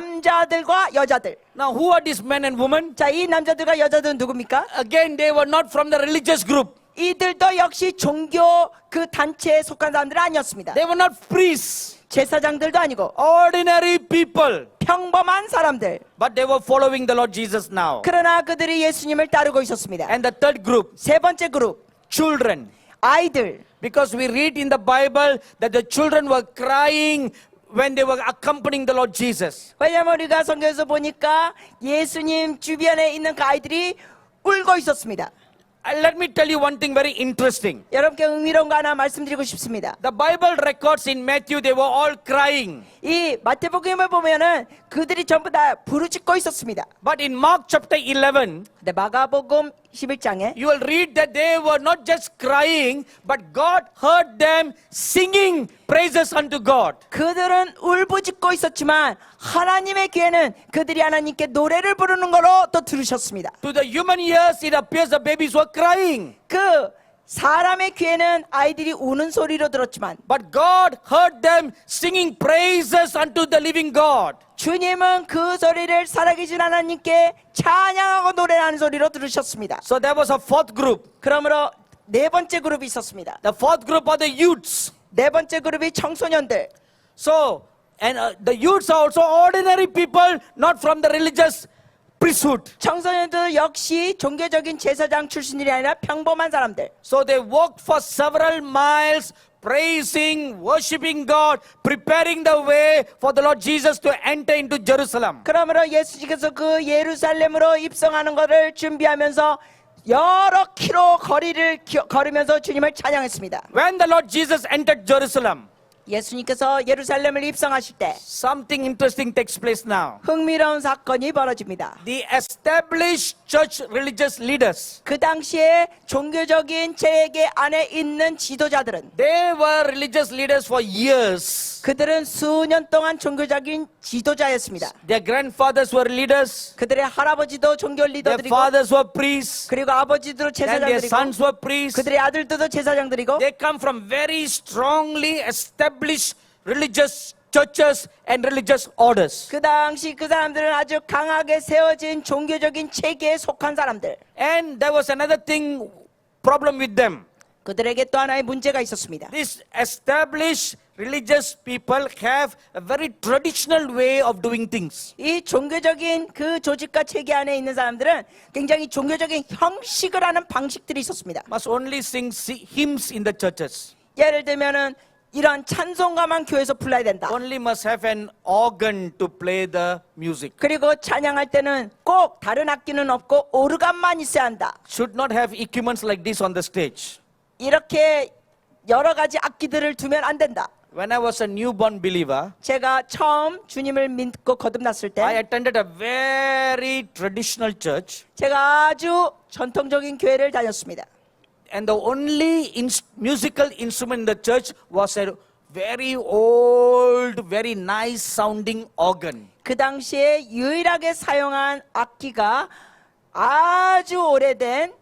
남자들과 여자들. Now, who are these men and women? 자, 이 남자들과 여자들은 누굽니까? Again, they were not from the religious group. 이들도 역시 종교 그 단체에 속한 사람들은 아니었습니다. They were not priests, 제사장들도 아니고 ordinary people. 평범한 사람들. But they were following the Lord Jesus now. 그러나 그들이 예수님을 따르고 있었습니다. And the third group, 세 번째 그룹, children. 아이들. Because we read in the Bible that the children were crying when they were accompanying the Lord Jesus. 왜냐하면 우리가 성경에서 보니까 예수님 주변에 있는 그 아이들이 울고 있었습니다. Let me tell you one thing very interesting. 여러분께 흥미로운 거 하나 말씀드리고 싶습니다. The Bible records in Matthew they were all crying. 이 마태복음을 보면은 그들이 전부 다 부르짖고 있었습니다. But in Mark chapter 11, 근데 마가복음 11장에 you will read that they were not just crying, but God heard them singing praises unto God. 그들은 울부짖고 있었지만 하나님의 귀에는 그들이 하나님께 노래를 부르는 거로 또 들으셨습니다. To the human ears, it appears the babies were crying. 그 사람의 귀에는 아이들이 우는 소리로 들었지만 But God heard them singing praises unto the living God. 주님은 그 소리를 살아계신 하나님께 찬양하고 노래하는 소리로 들으셨습니다. So there was a fourth group. 그러므로 네 번째 그룹이 있었습니다. The fourth group are the youths. 네 번째 그룹이 청소년들. So, and the youths are also ordinary people, not from the religious priesthood. 청소년들 역시 종교적인 제사장 출신들이 아니라 평범한 사람들. So they walked for several miles, praising, worshiping God, preparing the way for the Lord Jesus to enter into Jerusalem. 그러므로 예수님께서 그 예루살렘으로 입성하는 것을 준비하면서 여러 킬로 거리를 걸으면서 주님을 찬양했습니다. When the Lord Jesus entered Jerusalem, 예수님께서 예루살렘을 입성하실 때 something interesting takes place now. 흥미로운 사건이 벌어집니다. The established church religious leaders, 그 당시에 종교적인 체계 안에 있는 지도자들은 they were religious leaders for years. 그들은 수년 동안 종교적인 지도자였습니다. Their grandfathers were leaders, 그들의 할아버지도 종교 their 리더들이고 fathers were priests, 그리고 아버지도 and their 제사장들이고 sons were priests. 그들의 아들들도 제사장들이고 They come from very strongly established religious churches and religious orders. 그 당시 그 사람들은 아주 강하게 세워진 종교적인 체계에 속한 사람들. And there was another thing, problem with them. 그들에게 또 하나의 문제가 있었습니다. These established religious people have a very traditional way of doing things. 이 종교적인 그 조직과 체계 안에 있는 사람들은 굉장히 종교적인 형식을 하는 방식들이 있었습니다. Must only sing hymns in the churches. 예를 들면은 이런 찬송가만 교회에서 불러야 된다. Only must have an organ to play the music. 그리고 찬양할 때는 꼭 다른 악기는 없고 오르간만 있어야 한다. Should not have equipments like this on the stage. 이렇게 여러 가지 악기들을 두면 안 된다. When I was a newborn believer, 제가 처음 주님을 믿고 거듭났을 I 때 attended a very traditional church. 제가 아주 전통적인 교회를 다녔습니다. And the only musical instrument in the church was a very old, very nice sounding organ. 그 당시에 유일하게 사용한 악기가 아주 오래된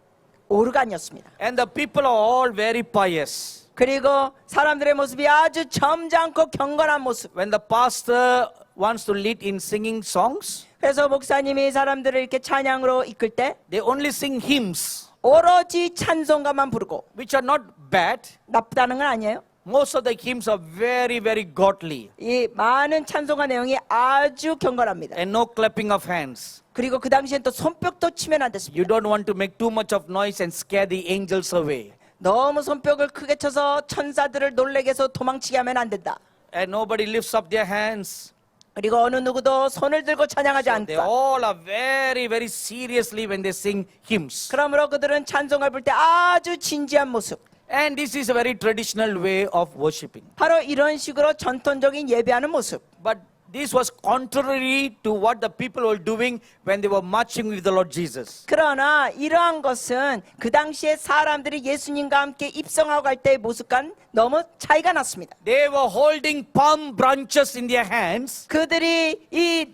오르간이었습니다. And the people are all very pious. 그리고 사람들의 모습이 아주 점잖고 경건한 모습. When the pastor wants to lead in singing songs, 그래서 목사님이 사람들을 이렇게 찬양으로 이끌 때 they only sing hymns, 오로지 찬송가만 부르고, which are not bad. 나쁘다는 건 아니에요. Most of the hymns are very, very godly. 이 많은 찬송가 내용이 아주 경건합니다. And no clapping of hands. 그리고 그 당시엔 또 손뼉도 치면 안 됐습니다. You don't want to make too much of noise and scare the angels away. 너무 손뼉을 크게 쳐서 천사들을 놀래게 해서 도망치게 하면 안 된다. And nobody lifts up their hands. 그리고 어느 누구도 손을 들고 찬양하지 They 않다. all are very, very seriously when they sing hymns. 그러므로 그들은 찬송을 부를 때 아주 진지한 모습. And this is a very traditional way of worshiping. 바로 이런 식으로 전통적인 예배하는 모습. But this was contrary to what the people were doing when they were marching with the Lord Jesus. 그러나 이러한 것은 그 당시에 사람들이 예수님과 함께 입성하고 갈 때의 모습과는 너무 차이가 났습니다. They were holding palm branches in their hands. 그들이 이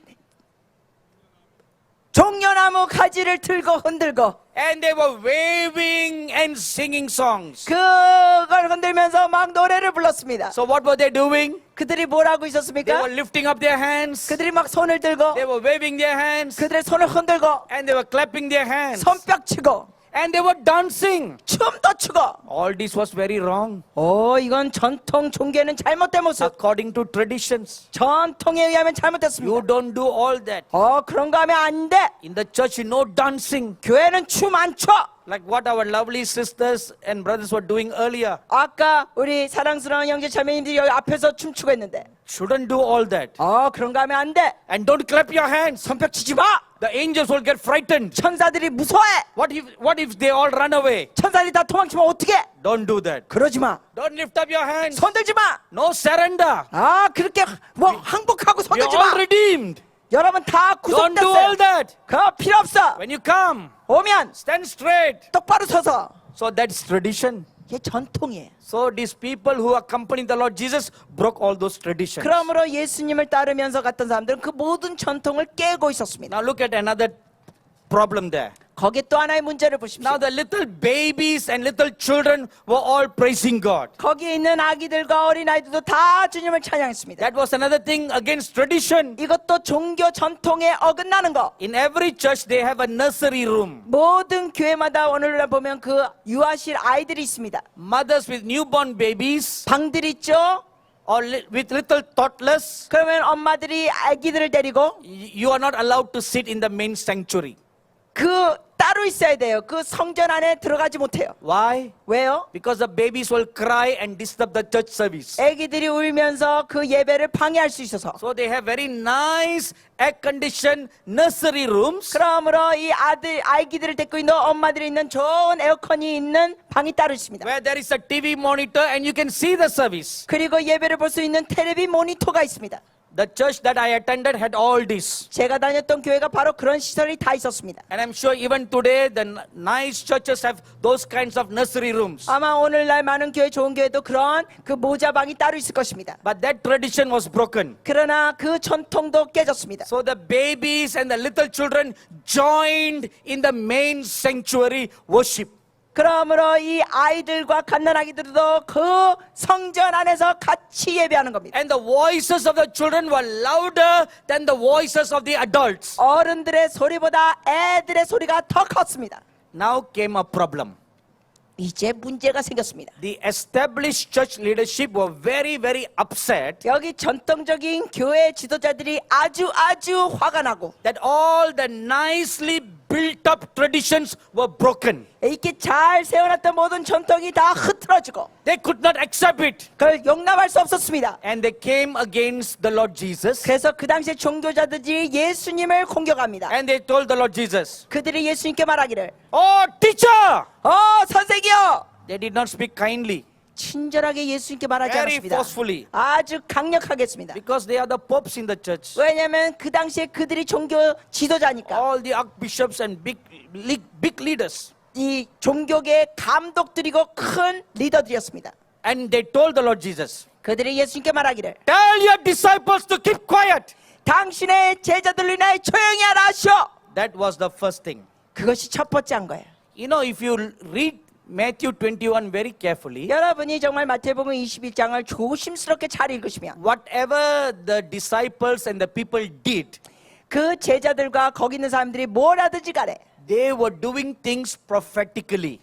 종려나무 가지를 들고 흔들고 And they were waving and singing songs. 그걸 흔들면서 막 노래를 불렀습니다. So what were they doing? 그들이 뭘 하고 They 있었습니까? were lifting up their hands. 그들이 막 손을 들고 They were waving their hands. 그들의 손을 흔들고 And they were clapping their hands. 손뼉 치고 And they were dancing. 춤도 추고. All this was very wrong. 이건 전통 종교는 잘못된 모습. According to traditions. 전통에 의하면 You 잘못됐습니다. don't do all that. 그런 거 하면 안 돼. In the church, you know dancing. 교회는 춤 안 춰. Like what our lovely sisters and brothers were doing earlier. 아까 우리 사랑스러운 형제 자매님들이 여기 앞에서 춤추고 있는데 Shouldn't do all that. 그런 거 하면 안 돼. And don't clap your hands. 손뼉 치지 마. The angels will get frightened. 천사들이 무서워해. What if they all run away? 천사들이 다 도망치면 어떡해? Don't do that. 그러지 마. Don't lift up your hands. 손 들지 마. No surrender. 그렇게 뭐 항복하고 손 We are 들지 all 마. redeemed. 여러분 다 Don't do all 구속됐어요. that. 그거 필요 없어. When you come, 오면 stand straight. 똑바로 서서. So that's tradition. 이게 전통이에요. So these people who accompanied the Lord Jesus broke all those traditions. 그러므로 예수님을 따르면서 갔던 사람들은 그 모든 전통을 깨고 있었습니다. Now look at another problem there. 거기에 또 하나의 문제를 보십시오. Now the little babies and little children were all praising God. 거기에 있는 아기들과 어린아이들도 다 주님을 찬양했습니다. That was another thing against tradition. 이것도 종교 전통에 어긋나는 거. In every church they have a nursery room. 모든 교회마다 오늘날 보면 그 유아실 아이들이 있습니다. Mothers with newborn babies 방들 있죠? or with little toddlers, 그러면 엄마들이 아기들을 데리고 you are not allowed to sit in the main sanctuary. 그 따로 있어야 돼요. 그 성전 안에 들어가지 못해요. Why? 왜요? Because the babies will cry and disturb the church service. 아기들이 울면서 그 예배를 방해할 수 있어서. So they have very nice air-conditioned nursery rooms. 그러므로 이 아기들을 데리고 있는 엄마들이 있는 좋은 에어컨이 있는 방이 따로 있습니다. Where there is a TV monitor and you can see the service. 그리고 예배를 볼 수 있는 텔레비 모니터가 있습니다. The church that I attended had all this. 제가 다녔던 교회가 바로 그런 시설이 다 있었습니다. And I'm sure even today the nice churches have those kinds of nursery rooms. 아마 오늘날 많은 교회, 좋은 교회도 그런 그 모자방이 따로 있을 것입니다. But that tradition was broken. 그러나 그 전통도 깨졌습니다. So the babies and the little children joined in the main sanctuary worship. 그러므로 이 아이들과 갓난아기들도 그 성전 안에서 같이 예배하는 겁니다. And the voices of the children were louder than the voices of the adults. 어른들의 소리보다 애들의 소리가 더 컸습니다. Now came a problem. 이제 문제가 생겼습니다. The established church leadership were very, very upset 여기 전통적인 교회 지도자들이 아주 화가 나고 that all the nicely built up traditions were broken. 이렇게 잘 세워놨던 모든 전통이 다 흐트러지고 They could not accept it. 그걸 용납할 수 없었습니다. And they came against the Lord Jesus. 그래서 그 당시에 종교자들이 예수님을 공격합니다. And they told the Lord Jesus, 그들이 예수님께 말하기를 "Oh, teacher!" 선생이요! They did not speak kindly 친절하게 예수님께 말하지 Very 않았습니다. forcefully. 아주 강력하게 했습니다. because they are the popes in the church. 왜냐하면 그 당시에 그들이 종교 지도자니까 All the archbishops and big leaders. 이 종교계 감독들이고 큰 리더들이었습니다. And they told the Lord Jesus, 그들이 예수님께 말하기를 tell your disciples to keep quiet. 당신의 제자들로 인하여 조용히 하라 하시오. That was the first thing. 그것이 첫 번째 한 거예요. You know, if you read Matthew 21 very carefully, 여러분이 정말 마태복음 21장을 조심스럽게 잘 읽으시면 whatever the disciples and the people did, 그 제자들과 거기 있는 사람들이 뭘 하든지 간에 they were doing things prophetically.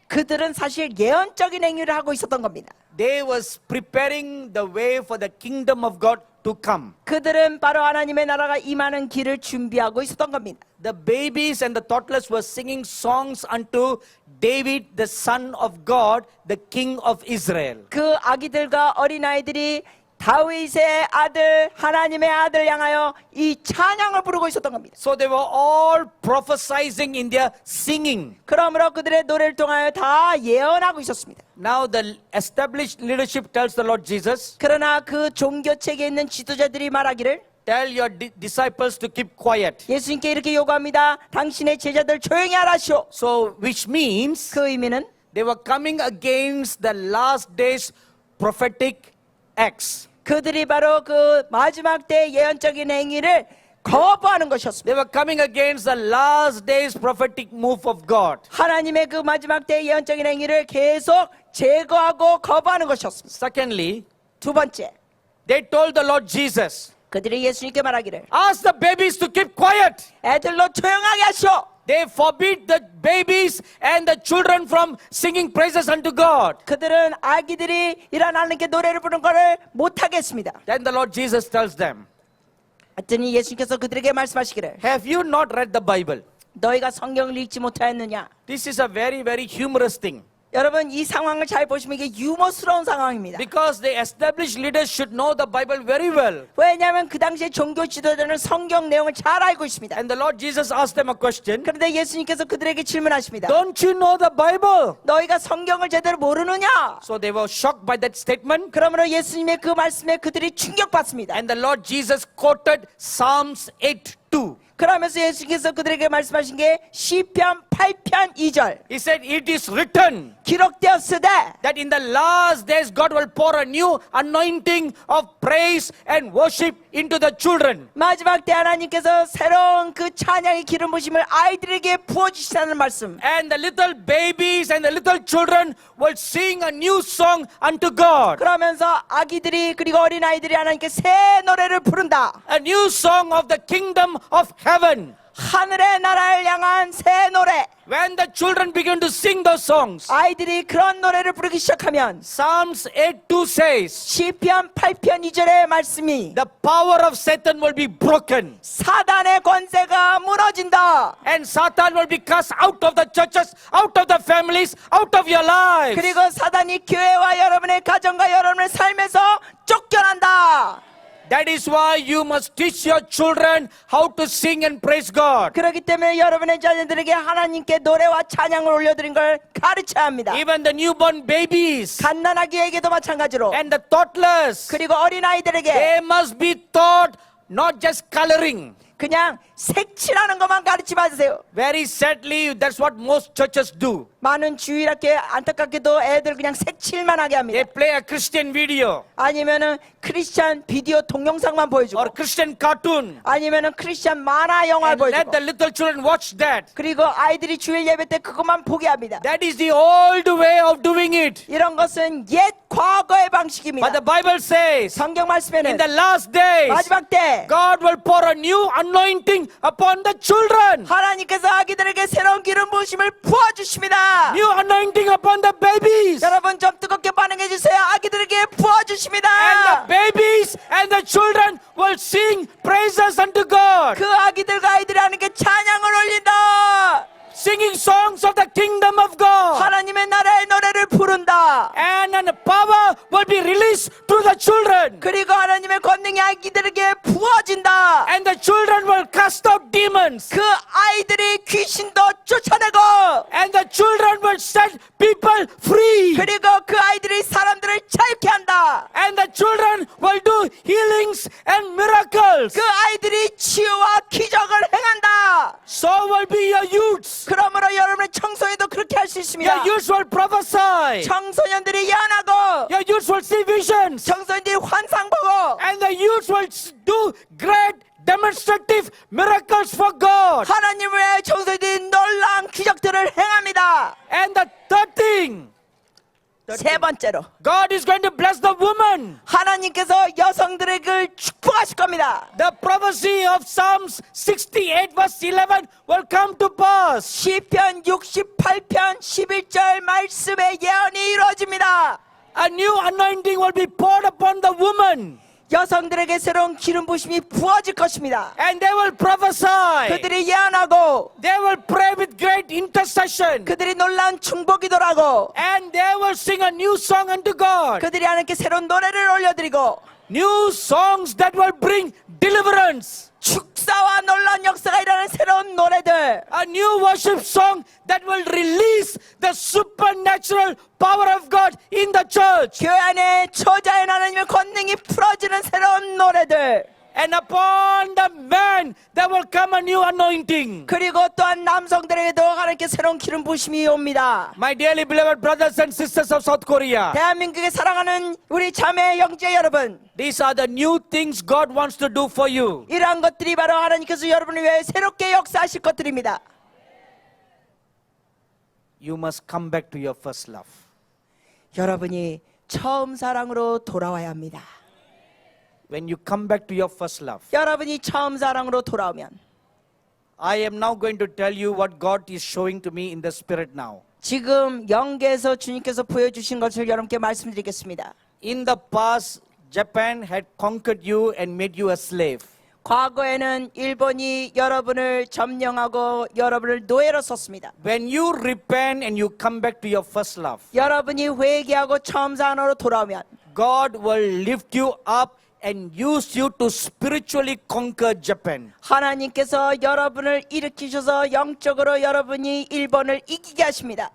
그들은 사실 예언적인 행위를 하고 있었던 겁니다. They was preparing the way for the kingdom of God to come. 그들은 바로 하나님의 나라가 임하는 길을 준비하고 있었던 겁니다. The babies and the toddlers were singing songs unto David, the son of God, the king of Israel. 그 아기들과 어린아이들이 다윗의 아들 하나님의 아들 향하여 이 찬양을 부르고 있었던 겁니다. So they were all prophesying in their singing. 그러므로 그들의 노래를 통하여 다 예언하고 있었습니다. Now the established leadership tells the Lord Jesus, 그러나 그 종교책에 있는 지도자들이 말하기를 tell your disciples to keep quiet. 예수님께 이렇게 요구합니다. 당신의 제자들 조용히 하라시오. So which means 그 의미는 they were coming against the last days prophetic acts. 그들이 바로 그 마지막 때 예언적인 행위를 거부하는 것이었습니다. They were coming against the last days prophetic move of God. 하나님의 그 마지막 때 예언적인 행위를 계속 제거하고 거부하는 것이었습니다. Secondly, 두 번째, they told the Lord Jesus, 그들이 예수님께 말하기를 ask the babies to keep quiet. 애들로 조용하게 하시오. They forbid the babies and the children from singing praises unto God. 그들은 아기들이 이런 하나님께 노래를 부르는 것을 못하게 했습니다. Then the Lord Jesus tells them, 하여튼 예수님께서 그들에게 말씀하시기를 have you not read the Bible? 너희가 성경을 읽지 못하였느냐. This is a very, very humorous thing. 여러분 이 상황을 잘 보시면 이게 유머스러운 상황입니다. Because the established leaders should know the Bible very well. 왜냐하면 그 당시에 종교 지도자는 성경 내용을 잘 알고 있습니다. And the Lord Jesus asked them a question. 그런데 예수님께서 그들에게 질문하십니다. Don't you know the Bible? 너희가 성경을 제대로 모르느냐? So they were shocked by that statement. 그러므로 예수님의 그 말씀에 그들이 충격받습니다. And the Lord Jesus quoted Psalms 8:2. 그러면서 예수님께서 그들에게 말씀하신 게 시편 8편 2절 He said, it is written 기록되었으되 that in the last days God will pour a new anointing of praise and worship into the children. 마지막 때 하나님께서 새로운 그 찬양의 기름 부심을 아이들에게 부어주시다는 말씀. And the little babies and the little children will sing a new song unto God. 그러면서 아기들이 그리고 어린아이들이 하나님께 새 노래를 부른다. A new song of the kingdom of heaven. 하늘의 나라를 향한 새 노래. When the children begin to sing those songs, 아이들이 그런 노래를 부르기 시작하면 Psalms 8:2 says, 시편 8편 2절의 말씀이 the power of Satan will be broken. 사단의 권세가 무너진다. And Satan will be cast out of the churches, out of the families, out of your lives. 그리고 사단이 교회와 여러분의 가정과 여러분의 삶에서 쫓겨난다. That is why you must teach your children how to sing and praise God. 그렇기 때문에 여러분의 자녀들에게 하나님께 노래와 찬양을 올려드린 걸 가르쳐야 합니다. Even the newborn babies 갓난아기에게도 마찬가지로 and the toddlers, 그리고 어린아이들에게 they must be taught not just coloring. 그냥 색칠하는 것만 가르치지 마세요. Very sadly, that's what most churches do. 많은 주일학교 안타깝게도 애들 그냥 색칠만 하게 합니다. They play a Christian video 아니면은 크리스찬 비디오 동영상만 보여주고 or Christian cartoon 아니면은 크리스찬 만화 영화를 and let 보여주고 the little children watch that. 그리고 아이들이 주일 예배 때 그것만 보게 합니다. That is the old way of doing it. 이런 것은 옛 과거의 But 방식입니다. the Bible says, 성경 in 말씀에는 the last days, 마지막 때 God will pour a new anointing upon the children. 하나님께서 아기들에게 새로운 기름 부으심을 부어주십니다. New anointing upon the babies. 여러분 좀 뜨겁게 반응해 주세요. 아기들에게 부어주십니다. And the babies and the children will sing praises unto God. 그 아기들과 아이들이 하나님께 찬양을 올린다. Singing songs of the kingdom of God. 하나님의 나라의 노래를 부른다. And the power will be released to the children. 그리고 하나님의 권능이 아기들에게 부어진다. And the children will cast out demons. 그 아이들이 귀신도 쫓아내고 And the children will set people free. 그리고 그 아이들이 사람들을 자유케 한다. And the children will do healings and miracles. 그 아이들이 치유와 기적을 행한다. So will be your youths. 그러므로 여러분의 청소년들 수 있습니다. Your youth will prophesy. 청소년들이 예언하고 Your youth will see visions. 청소년들이 환상 보고 And the youth will do great demonstrative miracles for God. 하나님을 위해 청소년들이 놀라운 기적들을 행합니다. And the third thing, 세 번째로 God is going to bless the woman. 하나님께서 여성들에게 축복하실 겁니다. The prophecy of Psalms 68 verse 11 will come to pass. 시편 68편 11절 말씀의 예언이 이루어집니다. A new anointing will be poured upon the woman. 여성들에게 새로운 기름 부심이 부어질 것입니다. And they will prophesy. 그들이 예언하고 They will pray with great intercession. 그들이 놀라운 중보기도를 하고 And they will sing a new song unto God. 그들이 하나님께 새로운 노래를 올려드리고 New songs that will bring deliverance. 축사와 놀라운 역사가 일어나는 새로운 노래들, A new worship song that will release the supernatural power of God in the church. 교회 안에 초자연 하나님의 권능이 풀어지는 새로운 노래들, And upon the man there will come a new anointing. 그리고 또한 남성들에게도 하나님께 새로운 기름 부심이 옵니다. My dearly beloved brothers and sisters of South Korea, 대한민국에 사랑하는 우리 자매 형제 여러분, these are the new things God wants to do for you. 이러한 것들이 바로 하나님께서 여러분을 위해 새롭게 역사하실 것들입니다. You must come back to your first love. 여러분이 처음 사랑으로 돌아와야 합니다. When you come back to your first love, 여러분이 처음 사랑으로 돌아오면 I am now going to tell you what God is showing to me in the spirit now. 지금 영계에서 주님께서 보여주신 것을 여러분께 말씀드리겠습니다. In the past, Japan had conquered you and made you a slave. 과거에는 일본이 여러분을 점령하고 여러분을 노예로 썼습니다. When you repent and you come back to your first love, 여러분이 회개하고 처음 사랑으로 돌아오면 God will lift you up and use you to spiritually conquer Japan. 하나님께서 여러분을 일으키셔서 영적으로 여러분이 일본을 이기게 하십니다.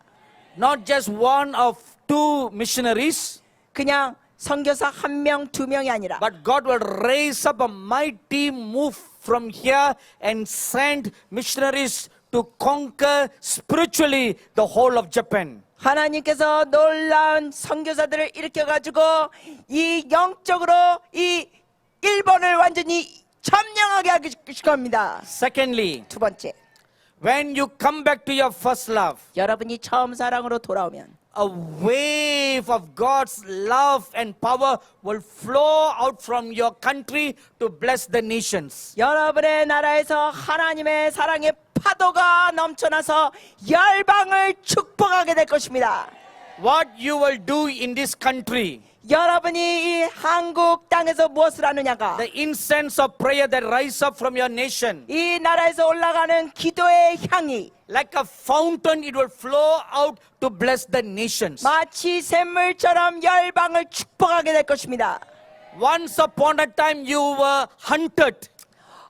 Not just one of two missionaries, 그냥 선교사 한 명, 두 명이 아니라 but God will raise up a mighty move from here and send missionaries to conquer spiritually the whole of Japan. 하나님께서 놀라운 선교사들을 일으켜가지고 이 영적으로 이 일본을 완전히 점령하게 하실 겁니다. Secondly, 두 번째, when you come back to your first love, 여러분이 처음 사랑으로 돌아오면 a wave of God's love and power will flow out from your country to bless the nations. 여러분의 나라에서 하나님의 사랑의 파도가 넘쳐나서 열방을 축복하게 될 것입니다. What you will do in this country, 여러분이 이 한국 땅에서 무엇을 하느냐가 the incense of prayer that rise up from your nation, 이 나라에서 올라가는 기도의 향이 like a fountain, it will flow out to bless the nations. 마치 샘물처럼 열방을 축복하게 될 것입니다. Once upon a time you were hunted,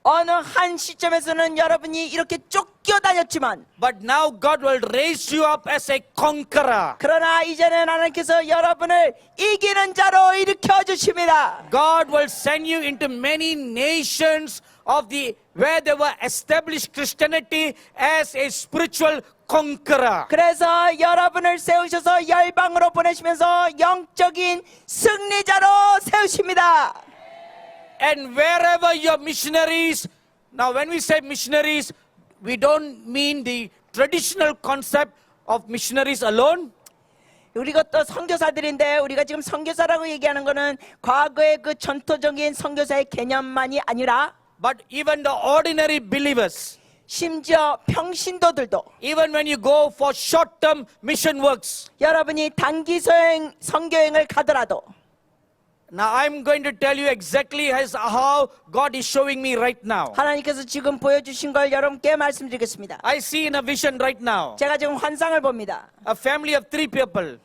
어느 한 시점에서는 여러분이 이렇게 쫓겨다녔지만 but now God will raise you up as a conqueror. 그러나 이제는 하나님께서 여러분을 이기는 자로 일으켜 주십니다. God will send you into many nations of the where they were established Christianity as a spiritual conqueror. 그래서 여러분을 세우셔서 열방으로 보내시면서 영적인 승리자로 세우십니다. And wherever your missionaries, now when we say missionaries, we don't mean the traditional concept of missionaries alone. 우리가 또 선교사들인데 우리가 지금 선교사라고 얘기하는 거는 과거의 그 전통적인 선교사의 개념만이 아니라 But even the ordinary believers, 심지어 평신도들도 even when you go for short-term mission works. 여러분이 단기 선교행을 가더라도 Now I'm going to tell you exactly as how God is showing me right now. 하나님께서 지금 보여주신 걸 여러분께 말씀드리겠습니다. I see in a vision right now, 제가 지금 환상을 봅니다. a family of 3 people,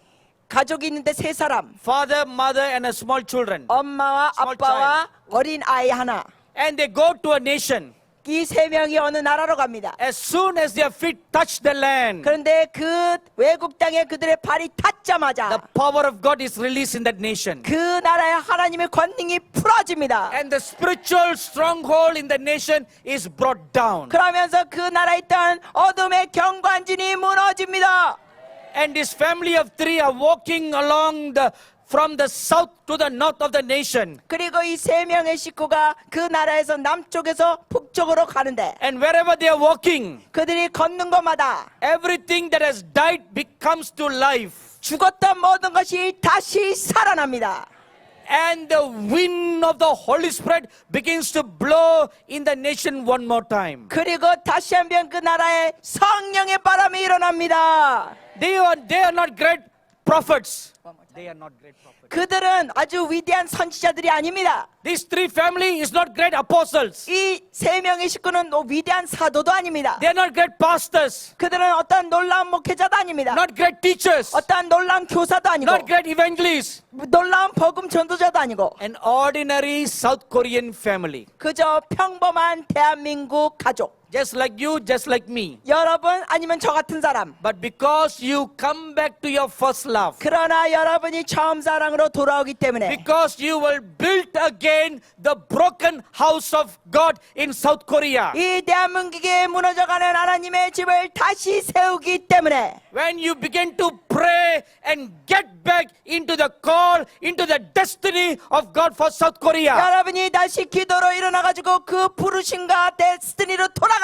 가족이 있는데 3사람, father, mother, and a small children. 엄마와 Small 아빠와 어린 아이 하나. And they go to a nation. 이 3명이 어느 나라로 갑니다. As soon as their feet touch the land, 그런데 그 외국 땅에 그들의 발이 the 닿자마자 power of God is released in that nation. 그 나라의 하나님의 권능이 풀어집니다. And the spiritual stronghold in the nation is brought down. 그러면서 그 나라에 있던 어둠의 경관진이 무너집니다. And this family of three are walking along from the south to the north of the nation. 그리고 이 세 명의 식구가 그 나라에서 남쪽에서 북쪽으로 가는데 And wherever they are walking, 그들이 걷는 곳마다 everything that has died becomes to life. 죽었던 모든 것이 다시 살아납니다. And the wind of the Holy Spirit begins to blow in the nation one more time. 그리고 다시 한번 그 나라에 성령의 바람이 일어납니다. They are not great prophets. They are not great prophets. 그들은 아주 위대한 선지자들이 아닙니다. These three family is not great apostles. 이 세 명의 식구는 위대한 사도도 아닙니다. They are not great pastors. 그들은 어떠한 놀라운 목회자도 아닙니다. Not great teachers. 어떠한 놀라운 교사도 아니고 Not great evangelists. 놀라운 복음 전도자도 아니고 An ordinary South Korean family. 그저 평범한 대한민국 가족. Just like you, just like me. 여러분 아니면 저 같은 사람. But because you come back to your first love, 그러나 여러분이 처음 사랑으로 돌아오기 때문에 because you will build again the broken house of God in South Korea. 이 대한민국에 무너져가는 하나님의 집을 다시 세우기 때문에 When you begin to pray and get back into the call, into the destiny of God for South Korea, 여러분이 다시 기도로 일어나가지고 그 부르심과 데스티니로 돌아가면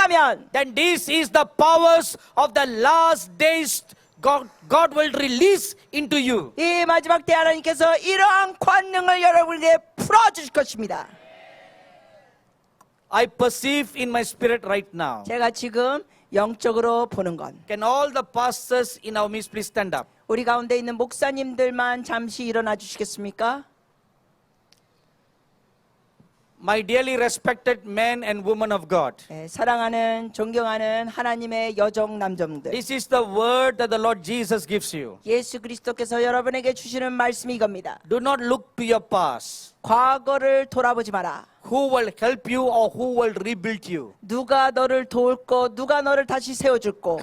then this is the powers of the last days God will release into you. 이 마지막 때 하나님께서 이러한 권능을 여러분에게 풀어주실 것입니다. I perceive in my spirit right now. 제가 지금 영적으로 보는 건 Can all the pastors in our midst please stand up? 우리 가운데 있는 목사님들만 잠시 일어나 주시겠습니까? My dearly respected men and women of God. 사랑하는 존경하는 하나님의 여종 남종들, This is the word that the Lord Jesus gives you. 예수 그리스도께서 여러분에게 주시는 말씀이 이겁니다. Do not look to your past. 과거를 돌아보지 마라. Who will help you or who will rebuild you? 누가 너를 도울고 누가 너를 다시 세워줄고.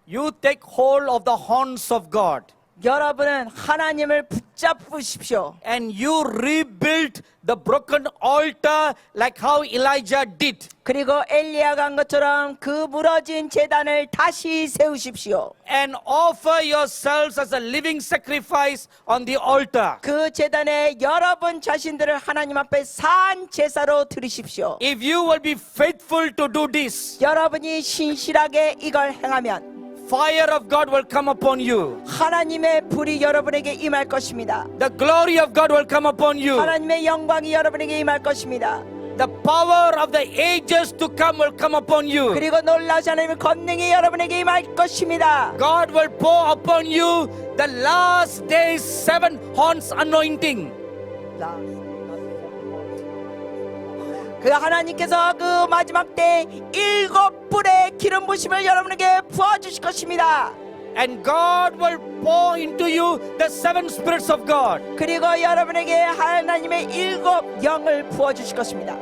You take hold of the horns of God 여러분은 하나님을 붙잡으십시오. and you rebuild the broken altar like how Elijah did. 그리고 엘리야가 한 것처럼 그 무너진 제단을 다시 세우십시오. And offer yourselves as a living sacrifice on the altar. 그 제단에 여러분 자신들을 하나님 앞에 산 제사로 드리십시오. If you will be faithful to do this, 여러분이 신실하게 이걸 행하면 fire of God will come upon you. 하나님의 불이 여러분에게 임할 것입니다. The glory of God will come upon you. 하나님의 영광이 여러분에게 임할 것입니다. The power of the ages to come will come upon you. 그리고 놀라우신 하나님의 권능이 여러분에게 임할 것입니다. God will pour upon you the last days 7 horns anointing. 그 하나님께서 그 마지막 때 7불의 기름 부심을 여러분에게 부어주실 것입니다. And God will pour into you the 7 spirits of God. 그리고 여러분에게 하나님의 7 영을 부어주실 것입니다.